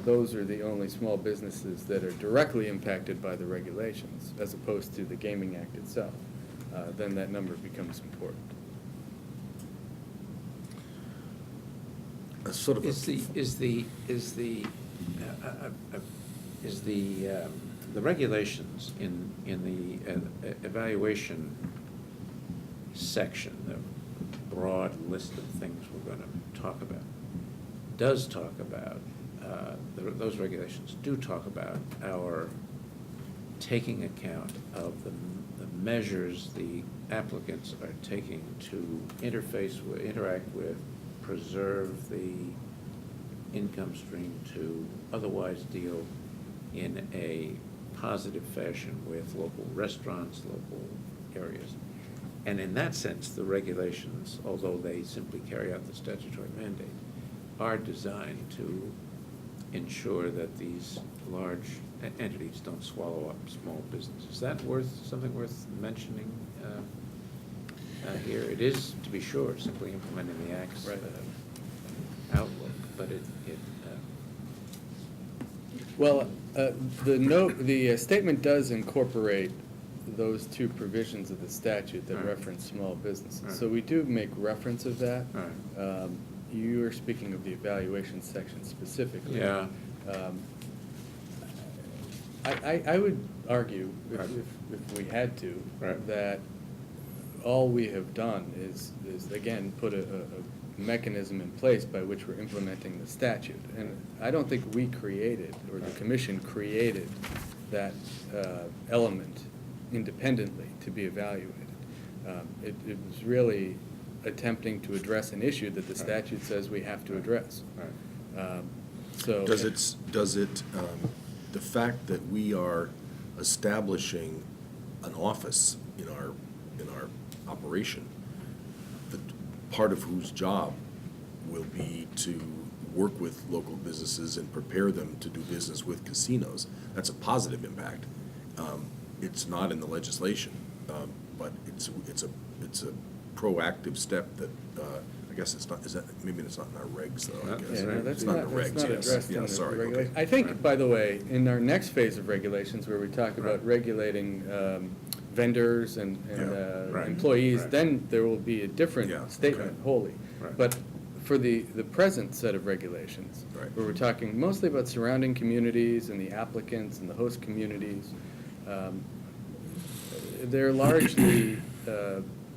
H: those are the only small businesses that are directly impacted by the regulations, as opposed to the Gaming Act itself, then that number becomes important.
A: A sort of a-
B: the regulations in the evaluation section, the broad list of things we're going to talk about, does talk about, those regulations do talk about our taking account of the measures the applicants are taking to interact with, preserve the income stream, to otherwise deal in a positive fashion with local restaurants, local areas. And in that sense, the regulations, although they simply carry out the statutory mandate, are designed to ensure that these large entities don't swallow up small businesses. Is that something worth mentioning here? It is, to be sure, simply implementing the Act's
H: Right.
B: outlook, but
H: Well, the statement does incorporate those two provisions of the statute that
B: Right.
H: reference small businesses.
B: Right.
H: So we do make reference of that.
B: Right.
H: You are speaking of the evaluation section specifically.
B: Yeah.
H: I would argue,
B: Right.
H: if we had to,
B: Right.
H: that all we have done is again, put a mechanism in place by which we're implementing the statute. And I don't think we created, or the commission created, that element independently to be evaluated. It was really attempting to address an issue that the statute says we have to address.
B: Right.
H: So.
A: Does it, the fact that we are establishing an office in our operation, the part of whose job will be to work with local businesses and prepare them to do business with casinos, that's a positive impact. It's not in the legislation, but it's a proactive step that, I guess it's not, maybe it's not in our regs though, I
B: Yeah,
A: guess.
H: Yeah, no, that's
A: It's not
H: not,
A: in the
H: that's
A: regs,
H: not
A: yes.
H: addressed in
A: Yeah,
H: the
A: sorry,
H: regulation.
A: okay.
H: I think,
B: Right.
H: by the way, in our next phase of regulations, where we talk about
B: Right.
H: regulating vendors and
A: Yeah.
B: Right.
H: employees,
B: Right.
H: then there will be a different
A: Yeah,
H: statement
A: okay.
H: wholly.
B: Right.
H: But for the present set of regulations,
A: Right.
H: where we're talking mostly about surrounding communities and the applicants and the host communities, they're largely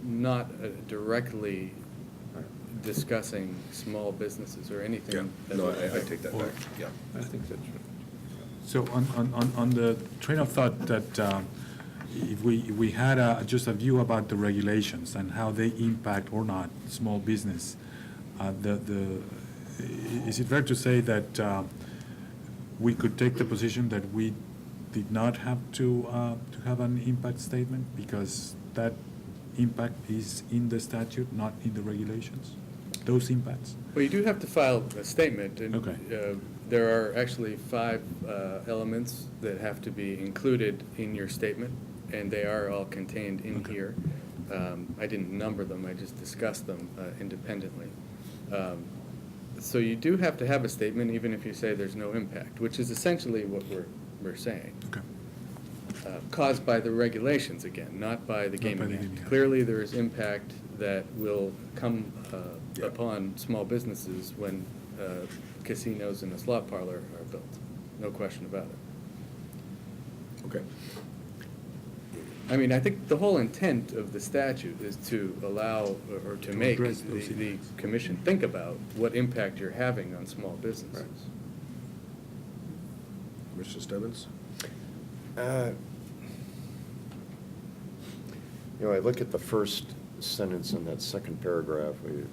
H: not directly discussing small businesses or
A: Yeah,
H: anything. that
A: no,
H: would
A: I
H: affect-
A: take that back, yeah.
B: I think that's right.
D: So on the train of thought that if we had just a view about the regulations and how they impact or not small business, is it fair to say that we could take the position that we did not have to have an impact statement because that impact is in the statute, not in the regulations? Those impacts?
H: Well, you do have to file a statement, and
D: Okay.
H: there are actually 5 elements that have to be included in your statement, and they are all contained in
D: Okay.
H: here. I didn't number them, I just discussed them independently. So you do have to have a statement, even if you say there's no impact, which is essentially what we're saying.
D: Okay.
H: Caused by the regulations again, not by the
D: Not by
H: Gaming
D: the
H: Act.
D: Gaming Act.
H: Clearly, there is impact that will come
A: Yeah.
H: upon small businesses when casinos and a slot parlor are built. No question about it.
A: Okay.
H: I mean, I think the whole intent of the statute is to allow, or to make
D: address those
H: the
D: impacts.
H: commission think about what impact you're having on small businesses.
A: Commissioner Stebbins?
G: I look at the first sentence in that second paragraph, it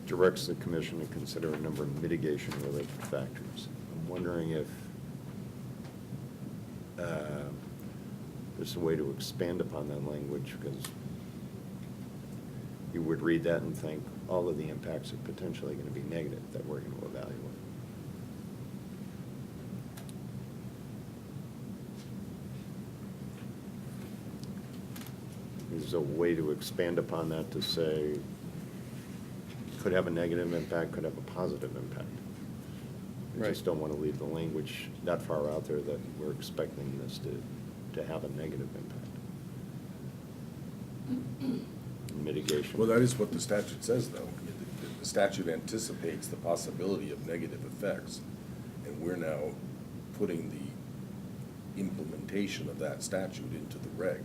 G: directs the commission to consider a number of mitigation-related factors. I'm wondering if there's a way to expand upon that language, because you would read that and think all of the impacts are potentially going to be negative that we're going to evaluate. Is there a way to expand upon that to say, could have a negative impact, could have a positive impact? We
H: Right.
G: just don't want to leave the language that far out there that we're expecting this to have a negative impact. Mitigation.
A: Well, that is what the statute says, though. The statute anticipates the possibility of negative effects, and we're now putting the implementation of that statute into the reg.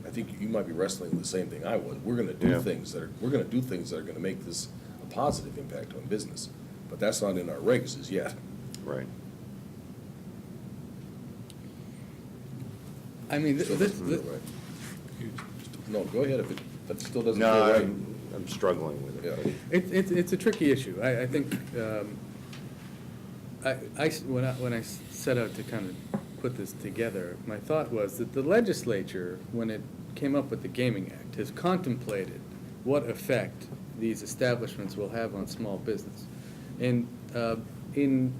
A: I think you might be wrestling with the same thing I was. We're gonna do
G: Yeah.
A: things that are gonna make this a positive impact on business, but that's not in our regs as yet.
G: Right.
H: I mean,
A: Still
H: this,
A: doesn't feel right. No, go ahead, if it still doesn't feel
G: No,
A: right.
G: I'm struggling with it.
A: Yeah.
H: it's a tricky issue. I think, when I set out to kind of put this together, my thought was that the legislature, when it came up with the Gaming Act, has contemplated what effect these establishments will have on small business. And in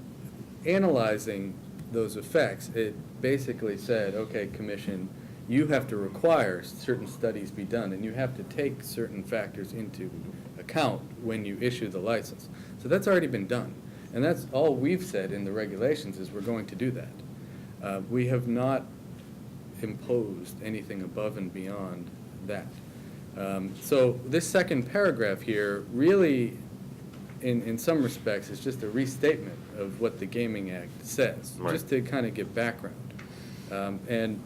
H: analyzing those effects, it basically said, okay, commission, you have to require certain studies be done, and you have to take certain factors into account when you issue the license. So that's already been done. And that's all we've said in the regulations is we're going to do that. We have not imposed anything above and beyond that. So this second paragraph here really, in some respects, is just a restatement of what the Gaming Act says,
G: Right.
H: just to kind of give background. And,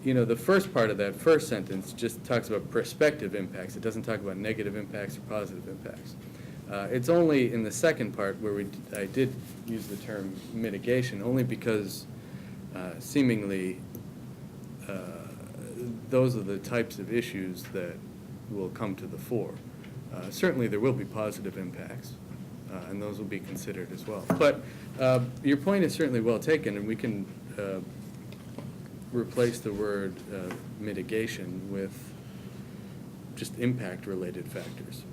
H: you know, the first part of that first sentence just talks about prospective impacts. It doesn't talk about negative impacts or positive impacts. It's only in the second part where I did use the term mitigation, only because seemingly those are the types of issues that will come to the fore. Certainly, there will be positive impacts, and those will be considered as well. But your point is certainly well taken, and we can replace the word mitigation with just impact-related factors.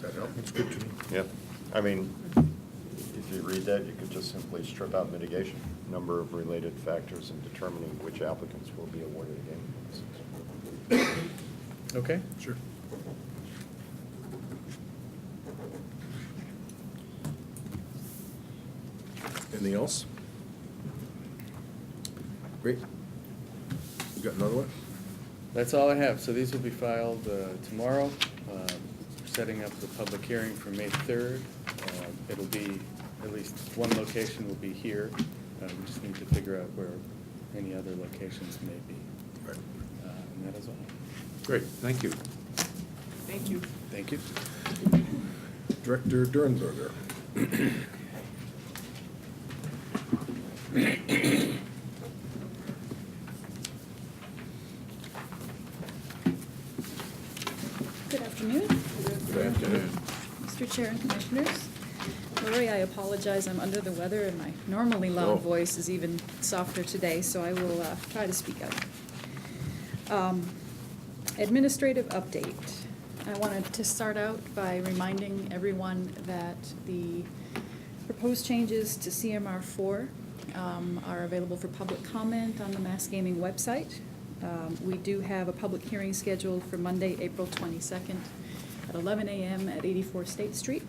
A: Does that help?
D: That's good to me.
G: Yeah, I mean, if you read that, you could just simply strip out mitigation, number of related factors in determining which applicants will be awarded a gaming license.
H: Okay?
A: Sure. Anything else? Great. You got another one?
H: That's all I have. So these will be filed tomorrow. We're setting up the public hearing for May 3rd. It'll be, at least one location will be here. We just need to figure out where any other locations may be.
A: Right.
H: And that is all.
B: Great, thank you.
C: Thank you.
H: Thank you.
A: Director Durnberger.
I: Good afternoon,
A: Good afternoon.
I: Mr. Chair and Commissioners. Lori, I apologize, I'm under the weather and my normally loud
A: Oh.
I: voice is even softer today, so I will try to speak up. Administrative update. I wanted to start out by reminding everyone that the proposed changes to CMR 4 are available for public comment on the Mass Gaming website. We do have a public hearing scheduled for Monday, April 22nd at 11 a.m. at 84 State Street.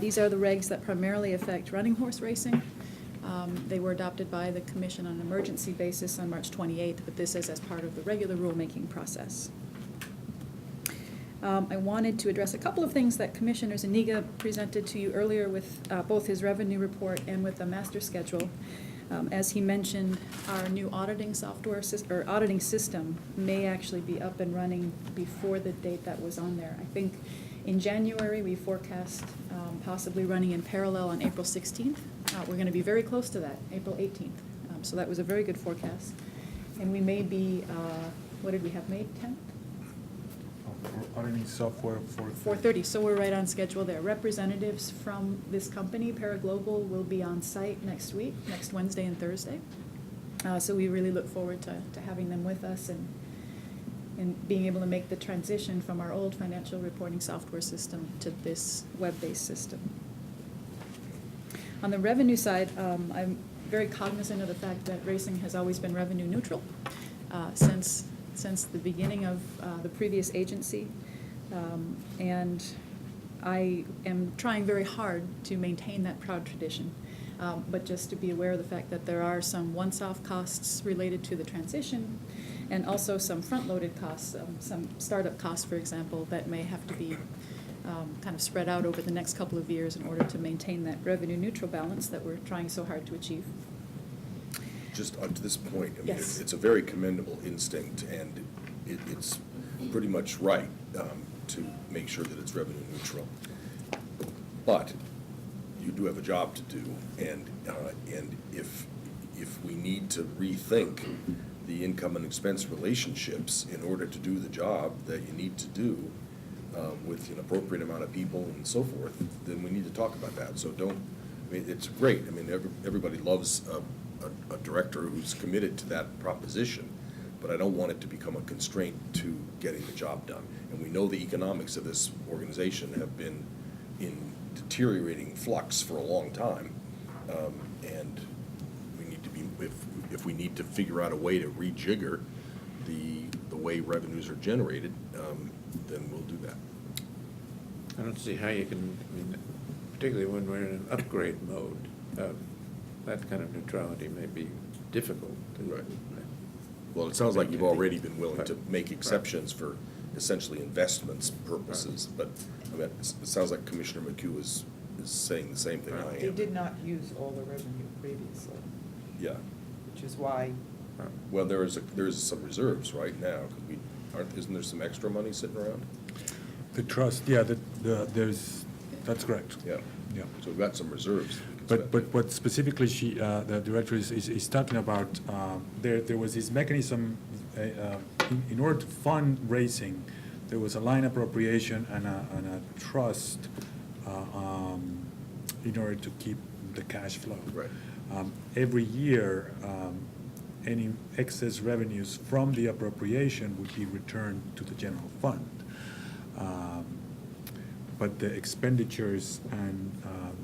I: These are the regs that primarily affect running horse racing. They were adopted by the Commission on an emergency basis on March 28th, but this is as part of the regular rulemaking process. I wanted to address a couple of things that Commissioner Zuniga presented to you earlier with both his revenue report and with the master schedule. As he mentioned, our new auditing software or auditing system may actually be up and running before the date that was on there. I think in January, we forecast possibly running in parallel on April 16th. We're going to be very close to that, April 18th. So that was a very good forecast. And we may be, what did we have, May 10th?
D: auditing software for
I: 4:30, so we're right on schedule there. Representatives from this company, Paraglobal, will be on site next week, next Wednesday and Thursday. So we really look forward to having them with us and being able to make the transition from our old financial reporting software system to this web-based system. On the revenue side, I'm very cognizant of the fact that racing has always been revenue neutral since the beginning of the previous agency. And I am trying very hard to maintain that proud tradition. But just to be aware of the fact that there are some once-off costs related to the transition, and also some front-loaded costs, some startup costs, for example, that may have to be kind of spread out over the next couple of years in order to maintain that revenue-neutral balance that we're trying so hard to achieve.
A: Just up to this point, I mean,
I: Yes.
A: it's a very commendable instinct, and it's pretty much right to make sure that it's revenue neutral. But you do have a job to do, and if we need to rethink the income and expense relationships in order to do the job that you need to do with an appropriate amount of people and so forth, then we need to talk about that. So I mean, it's great. I mean, everybody loves a director who's committed to that proposition, but I don't want it to become a constraint to getting the job done. And we know the economics of this organization have been in deteriorating flux for a long time, and we need to be, if we need to figure out a way to rejigger the way revenues are generated, then we'll do that.
B: I don't see how you can, I mean, particularly when we're in an upgrade mode, that kind of neutrality may be difficult.
A: Right. Well, it sounds like you've already been willing to make exceptions for essentially investments purposes, but I mean, it sounds like Commissioner McHugh is saying the same thing I am.
C: They did not use all the revenue previously,
A: Yeah.
C: which is why,
A: Well, there is some reserves right now, because isn't there some extra money sitting around?
D: the trust, yeah, that's correct.
A: Yeah.
D: Yeah.
A: So we've got some reserves. that we can
D: But
A: spend.
D: what specifically the director is talking about, there was this mechanism, in order to fund racing, there was a line appropriation and a trust in order to keep the cash flow.
A: Right.
D: Every year, any excess revenues from the appropriation would be returned to the general fund. But the expenditures and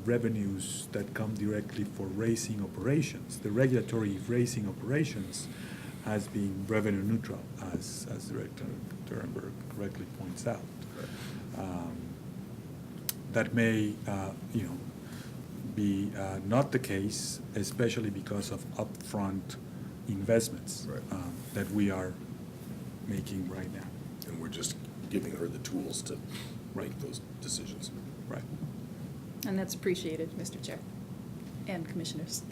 D: revenues that come directly for racing operations, the regulatory racing operations, has been revenue neutral, as Director Durenberg correctly points out. That may, be not the case, especially because of upfront investments
A: Right.
D: that we are making right now.
A: And we're just giving her the tools to
D: Right.
A: make those decisions.
D: Right.
I: And that's appreciated, Mr. Chair and Commissioners.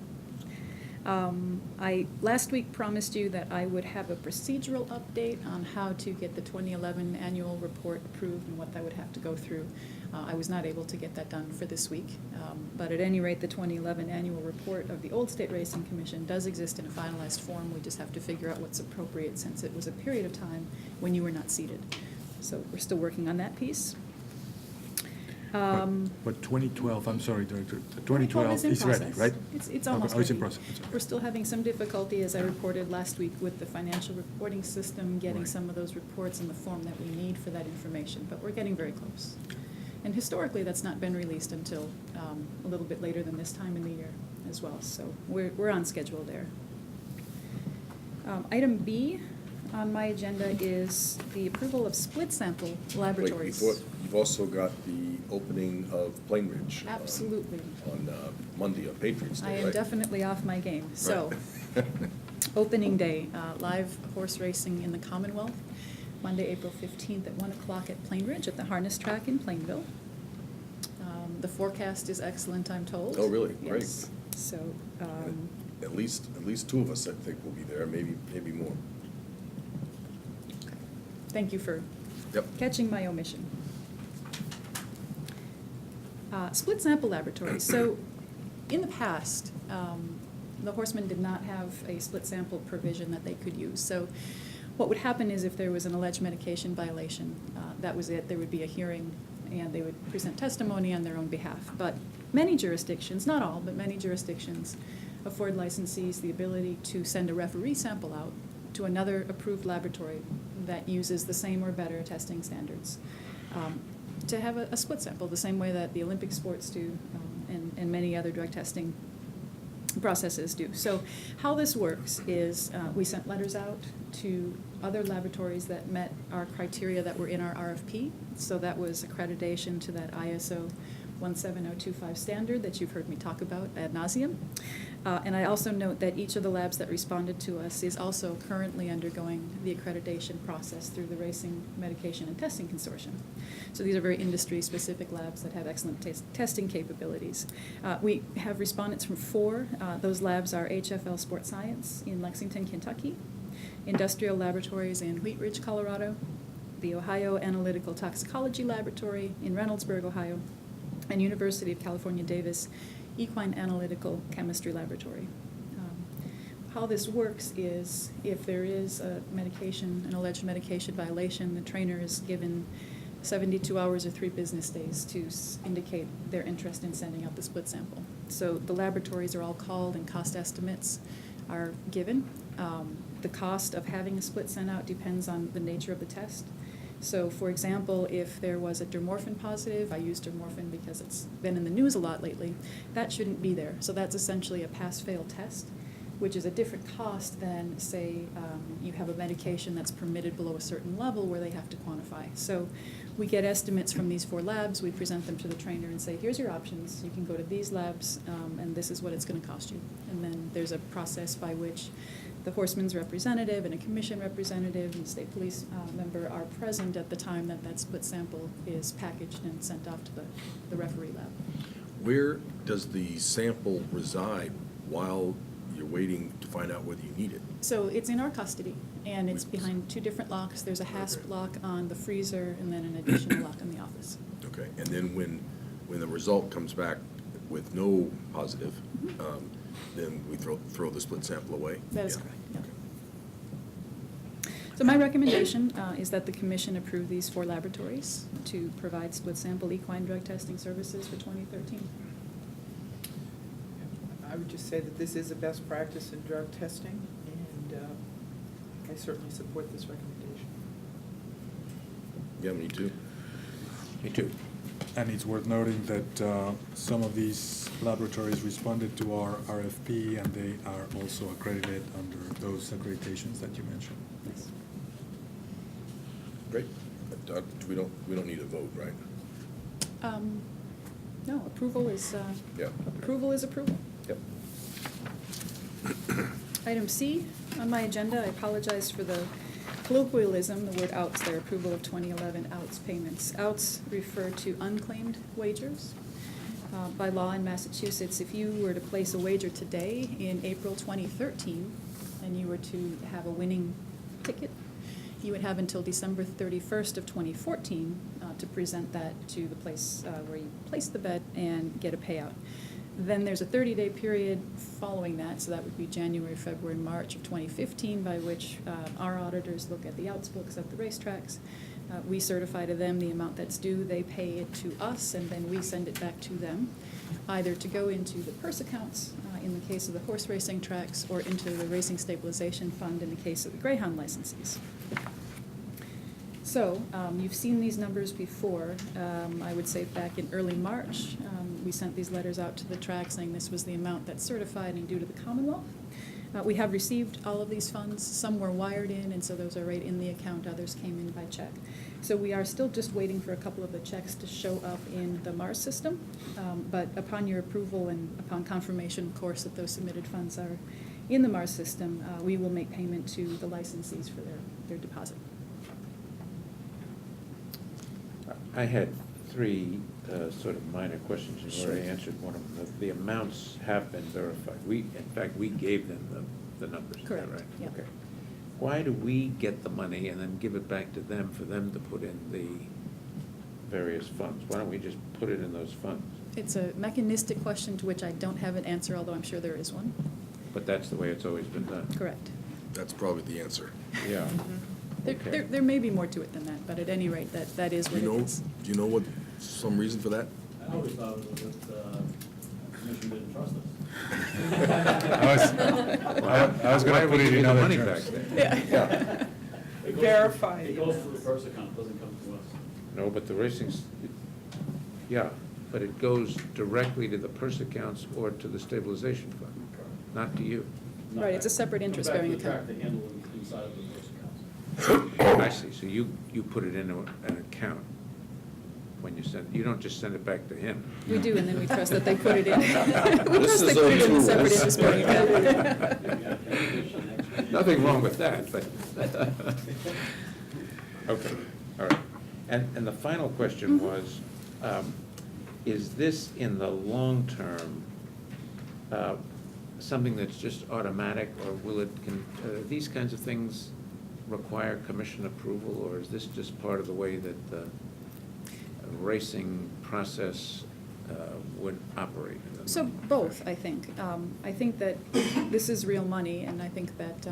I: I last week promised you that I would have a procedural update on how to get the 2011 annual report approved and what that would have to go through. I was not able to get that done for this week, but at any rate, the 2011 annual report of the Old State Racing Commission does exist in a finalized form. We just have to figure out what's appropriate since it was a period of time when you were not seated. So we're still working on that piece.
D: But 2012, I'm sorry, Director,
I: 2012
D: 2012 is ready,
I: process.
D: right?
I: It's almost
D: Oh, it's in
I: ready.
D: process. I'm sorry.
I: We're still having some difficulty, as I reported last week, with the financial reporting system, getting
D: Right.
I: some of those reports in the form that we need for that information, but we're getting very close. And historically, that's not been released until a little bit later than this time in the year as well, so we're on schedule there. Item B on my agenda is the approval of split sample
A: Wait,
I: laboratories.
A: before, you've also got the opening of Plain Ridge.
I: Absolutely.
A: On Monday, on Patriots Day,
I: I
A: right?
I: am definitely off my game. So,
A: Right.
I: opening day, live horse racing in the Commonwealth, Monday, April 15th at 1 o'clock at Plain Ridge at the Harness Track in Plainville. The forecast is excellent, I'm told.
A: Oh, really? Great.
I: Yes. So,
A: At least two of us, I think, will be there, maybe more.
I: thank you for
A: Yep.
I: catching my omission. Split sample laboratories. So, in the past, the horsemen did not have a split sample provision that they could use. So, What would happen is if there was an alleged medication violation, that was it. There would be a hearing, and they would present testimony on their own behalf. But many jurisdictions, not all, but many jurisdictions, afford licensees the ability to send a referee sample out to another approved laboratory that uses the same or better testing standards, to have a split sample, the same way that the Olympic sports do, and many other drug testing processes do. So how this works is we sent letters out to other laboratories that met our criteria that were in our RFP. So that was accreditation to that ISO 17025 standard that you've heard me talk about ad nauseum. And I also note that each of the labs that responded to us is also currently undergoing the accreditation process through the Racing Medication and Testing Consortium. So these are very industry-specific labs that have excellent testing capabilities. We have respondents from 4. Those labs are HFL Sport Science in Lexington, Kentucky, Industrial Laboratories in Wheat Ridge, Colorado, the Ohio Analytical Toxicology Laboratory in Reynoldsburg, Ohio, and University of California, Davis Equine Analytical Chemistry Laboratory. How this works is if there is a medication, an alleged medication violation, the trainer is given 72 hours or 3 business days to indicate their interest in sending out the split sample. So the laboratories are all called and cost estimates are given. The cost of having a split sent out depends on the nature of the test. So, for example, if there was a dermorphin positive, I use dermorphin because it's been in the news a lot lately, that shouldn't be there. So that's essentially a pass-fail test, which is a different cost than, say, you have a medication that's permitted below a certain level where they have to quantify. So we get estimates from these 4 labs, we present them to the trainer and say, here's your options, you can go to these labs, and this is what it's going to cost you. And then there's a process by which the horseman's representative and a commission representative and state police member are present at the time that that split sample is packaged and sent off to the referee lab.
A: Where does the sample reside while you're waiting to find out whether you need it?
I: So it's in our custody, and it's behind 2 different locks. There's a hasp lock on the freezer and then an additional lock in the office.
A: Okay, and then when the result comes back with no positive, then we throw the split sample away?
I: That is
A: Yeah.
I: correct, yeah.
A: Okay.
I: So my recommendation is that the commission approve these 4 laboratories to provide split sample equine drug testing services for 2013.
C: I would just say that this is a best practice in drug testing, and I certainly support this recommendation.
A: Yeah, me too.
B: Me too.
D: And it's worth noting that some of these laboratories responded to our RFP, and they are also accredited under those accreditations that you mentioned.
I: Yes.
A: Great. We don't need a vote, right?
I: No, approval is,
A: Yeah.
I: approval is approval.
A: Yep.
I: Item C on my agenda, I apologize for the colloquialism, the word outs there, approval of 2011 outs payments. Outs refer to unclaimed wagers. By law in Massachusetts, if you were to place a wager today in April 2013, and you were to have a winning ticket, you would have until December 31st of 2014 to present that to the place where you placed the bet and get a payout. Then there's a 30-day period following that, so that would be January, February, March of 2015, by which our auditors look at the outs books at the racetracks. We certify to them the amount that's due, they pay it to us, and then we send it back to them, either to go into the purse accounts in the case of the horse racing tracks, or into the Racing Stabilization Fund in the case of the greyhound licensees. So, you've seen these numbers before. I would say back in early March, we sent these letters out to the track saying this was the amount that's certified and due to the Commonwealth. We have received all of these funds. Some were wired in, and so those are right in the account. Others came in by check. So we are still just waiting for a couple of the checks to show up in the MARS system. But upon your approval and upon confirmation, of course, that those submitted funds are in the MARS system, we will make payment to the licensees for their deposit.
B: I had 3 sort of minor questions. You already answered one of them. The amounts have been verified. In fact, we gave them the numbers. Is that
I: Correct,
B: right?
I: yeah.
B: Okay. Why do we get the money and then give it back to them for them to put in the various funds? Why don't we just put it in those funds?
I: It's a mechanistic question to which I don't have an answer, although I'm sure there is one.
B: But that's the way it's always been done.
I: Correct.
A: That's probably the answer.
B: Yeah. Okay.
I: There may be more to it than that, but at any rate, that is
A: Do
I: what
A: you
I: it
A: know,
I: is.
A: do you know what, some reason for that?
J: I always thought it was that the commission didn't trust us.
D: I was
B: Why
D: gonna
B: are
D: put
B: we
D: it
B: giving
D: in
B: the
D: other
B: money
D: terms.
B: back then?
C: Yeah.
J: It goes
C: Verify
J: It
C: the
J: goes to the
C: amounts.
J: first account, it doesn't come to us.
B: No, but the racing's, yeah, but it goes directly to the purse accounts or to the stabilization fund, not to you.
J: Not
I: Right, it's a
J: back-
I: separate
J: comes
I: interest-bearing
J: back to the
I: account.
J: track to handle inside of the first accounts.
B: I see, so you put it into an account when you send, you don't just send it back to him.
I: We do, and then we trust that they put it in. We
A: This
I: trust
A: is
I: they put it in a
A: O2.
I: separate
A: This-
I: interest-bearing account.
B: Nothing wrong with that, but. Okay, all right. And the final question was, is this in the long term, something that's just automatic, or will it, these kinds of things require commission approval, or is this just part of the way that the racing process would operate?
I: So both, I think. I think that this is real money, and I think that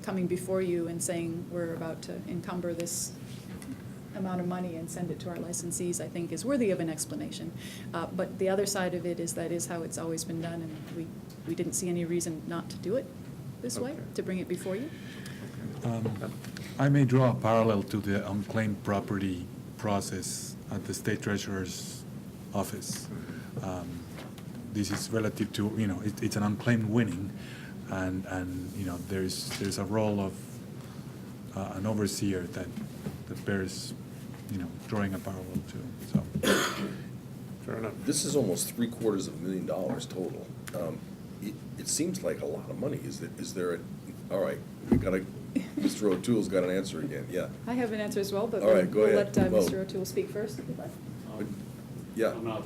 I: coming before you and saying we're about to encumber this amount of money and send it to our licensees, I think is worthy of an explanation. But the other side of it is that is how it's always been done, and we didn't see any reason not to do it this way,
B: Okay.
I: to bring it before you.
D: I may draw a parallel to the unclaimed property process at the state treasurer's office. This is relative to, it's an unclaimed winning, and there's a role of an overseer that bears, drawing a parallel to, so.
B: Fair enough.
A: This is almost $750,000 total. It seems like a lot of money. Is there all right, we gotta, Mr. O'Toole's got an answer again, yeah.
I: I have an answer as well, but
A: All right, go
I: we'll
A: ahead.
I: let
A: Well-
I: Mr. O'Toole speak first, if you'd like.
A: Yeah.
J: I'm not.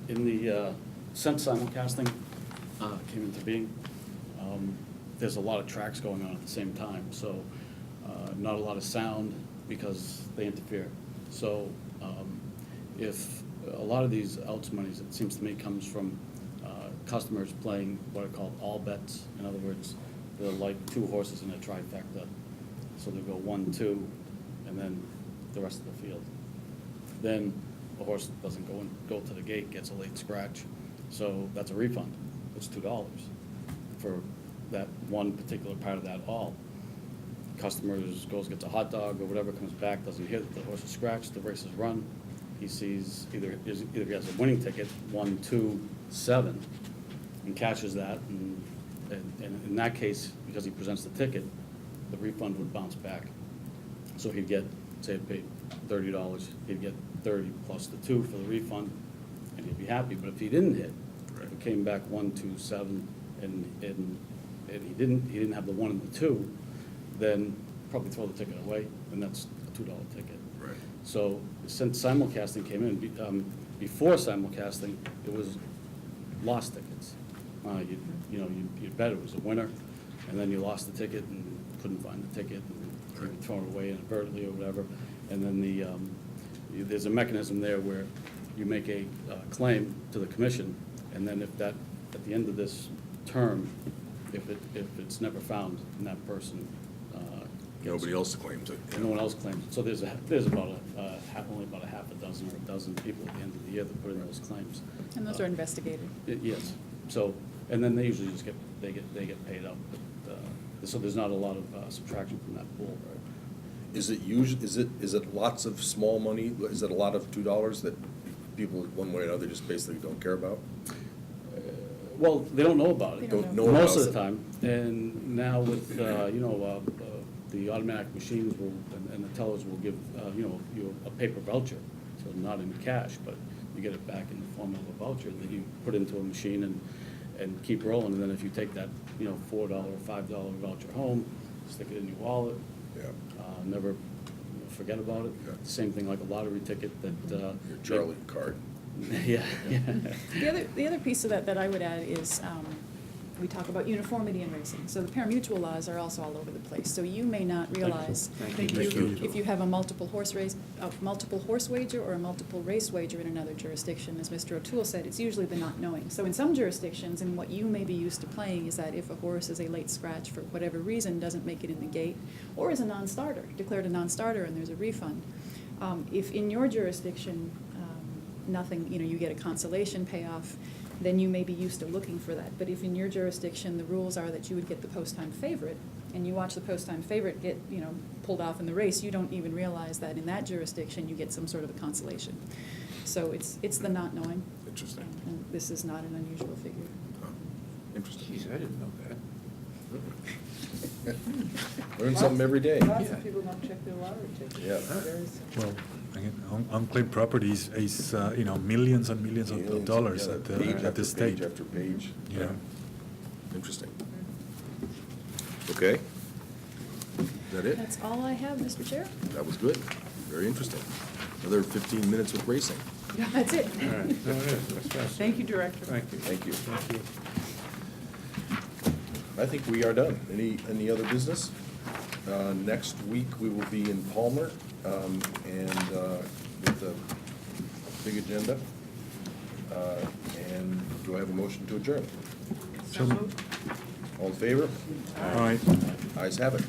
J: In the, since simulcasting came into being, there's a lot of tracks going on at the same time, so not a lot of sound because they interfere. So if a lot of these outs monies, it seems to me, comes from customers playing what are called all bets. In other words, they're like two horses in a trifecta. So they go 1, 2, and then the rest of the field. Then the horse doesn't go to the gate, gets a late scratch, so that's a refund. It's $2 for that one particular part of that all. Customers goes, gets a hot dog or whatever, comes back, doesn't hit, the horse is scratched, the race is run. He sees either he has a winning ticket, 1, 2, 7, and catches that, and in that case, because he presents the ticket, the refund would bounce back. So he'd get, say, he paid $30, he'd get 30 plus the 2 for the refund, and he'd be happy. But if he didn't hit, if it came back 1, 2, 7, and he didn't have the 1 and the 2, then probably throw the ticket away, and that's a $2 ticket.
A: Right.
J: So since simulcasting came in, before simulcasting, it was lost tickets. You'd bet it was a winner, and then you lost the ticket and couldn't find the ticket, and you throw it away inadvertently or whatever. And then there's a mechanism there where you make a claim to the commission, and then if that, at the end of this term, if it's never found, and that person
A: Nobody else claims it.
J: no one else claims it. So there's about only about a half a dozen or a dozen people at the end of the year that put in those claims.
I: And those are investigated.
J: Yes. So, and then they usually just get paid up. But, so there's not a lot of subtraction from that pool.
A: Is it lots of small money? Is it a lot of $2 that people, one way or another, just basically don't care about?
J: Well, they don't know about
I: They
J: it.
I: don't
A: know
J: Most
A: about
J: of the
A: it.
J: time. And now with, the automatic machines will, and the tellers will give, you a paper voucher, so not in cash, but you get it back in the form of a voucher that you put into a machine and keep rolling. And then if you take that, $4 or $5 voucher home, stick it in your wallet,
A: Yeah.
J: never forget about it.
A: Yeah.
J: Same thing like a lottery ticket that.
A: Your Charlie card.
J: Yeah, yeah.
I: The other piece of that I would add is, We talk about uniformity in racing. So the pari-mutuel laws are also all over the place. So you may not realize
B: Thank you.
A: Thank you.
I: if you have a multiple horse wager or a multiple race wager in another jurisdiction, as Mr. O'Toole said, it's usually the not knowing. So in some jurisdictions, and what you may be used to playing is that if a horse is a late scratch for whatever reason, doesn't make it in the gate, or is a non-starter, declared a non-starter and there's a refund, if in your jurisdiction, nothing, you get a consolation payoff, then you may be used to looking for that. But if in your jurisdiction, the rules are that you would get the post-time favorite, and you watch the post-time favorite get, pulled off in the race, you don't even realize that in that jurisdiction, you get some sort of a consolation. So it's the not knowing.
A: Interesting.
I: And this is not an unusual figure.
A: Huh. Interesting.
B: Geez, I didn't know that.
A: Learn something every day.
C: Lots
B: Yeah.
C: of people don't check their lottery tickets.
A: Yeah.
C: Very simple.
D: Well, again, unclaimed property is millions and millions of
A: Millions,
D: dollars
A: yeah,
D: at
A: page
D: the
A: after
D: state.
A: Page after page.
D: Yeah.
A: Interesting. Okay. Is that it?
I: That's all I have, Mr. Chair.
A: That was good. Very interesting. Another 15 minutes with racing.
I: That's it.
B: All right, no, it is, that's fascinating.
C: Thank you, Director.
B: Thank you.
A: Thank you.
B: Thank you.
A: I think we are done. Any other business? Next week, we will be in Palmer, and with a big agenda. And do I have a motion to adjourn?
C: So moved.
A: All in favor?
D: All right.
A: Ayes have it.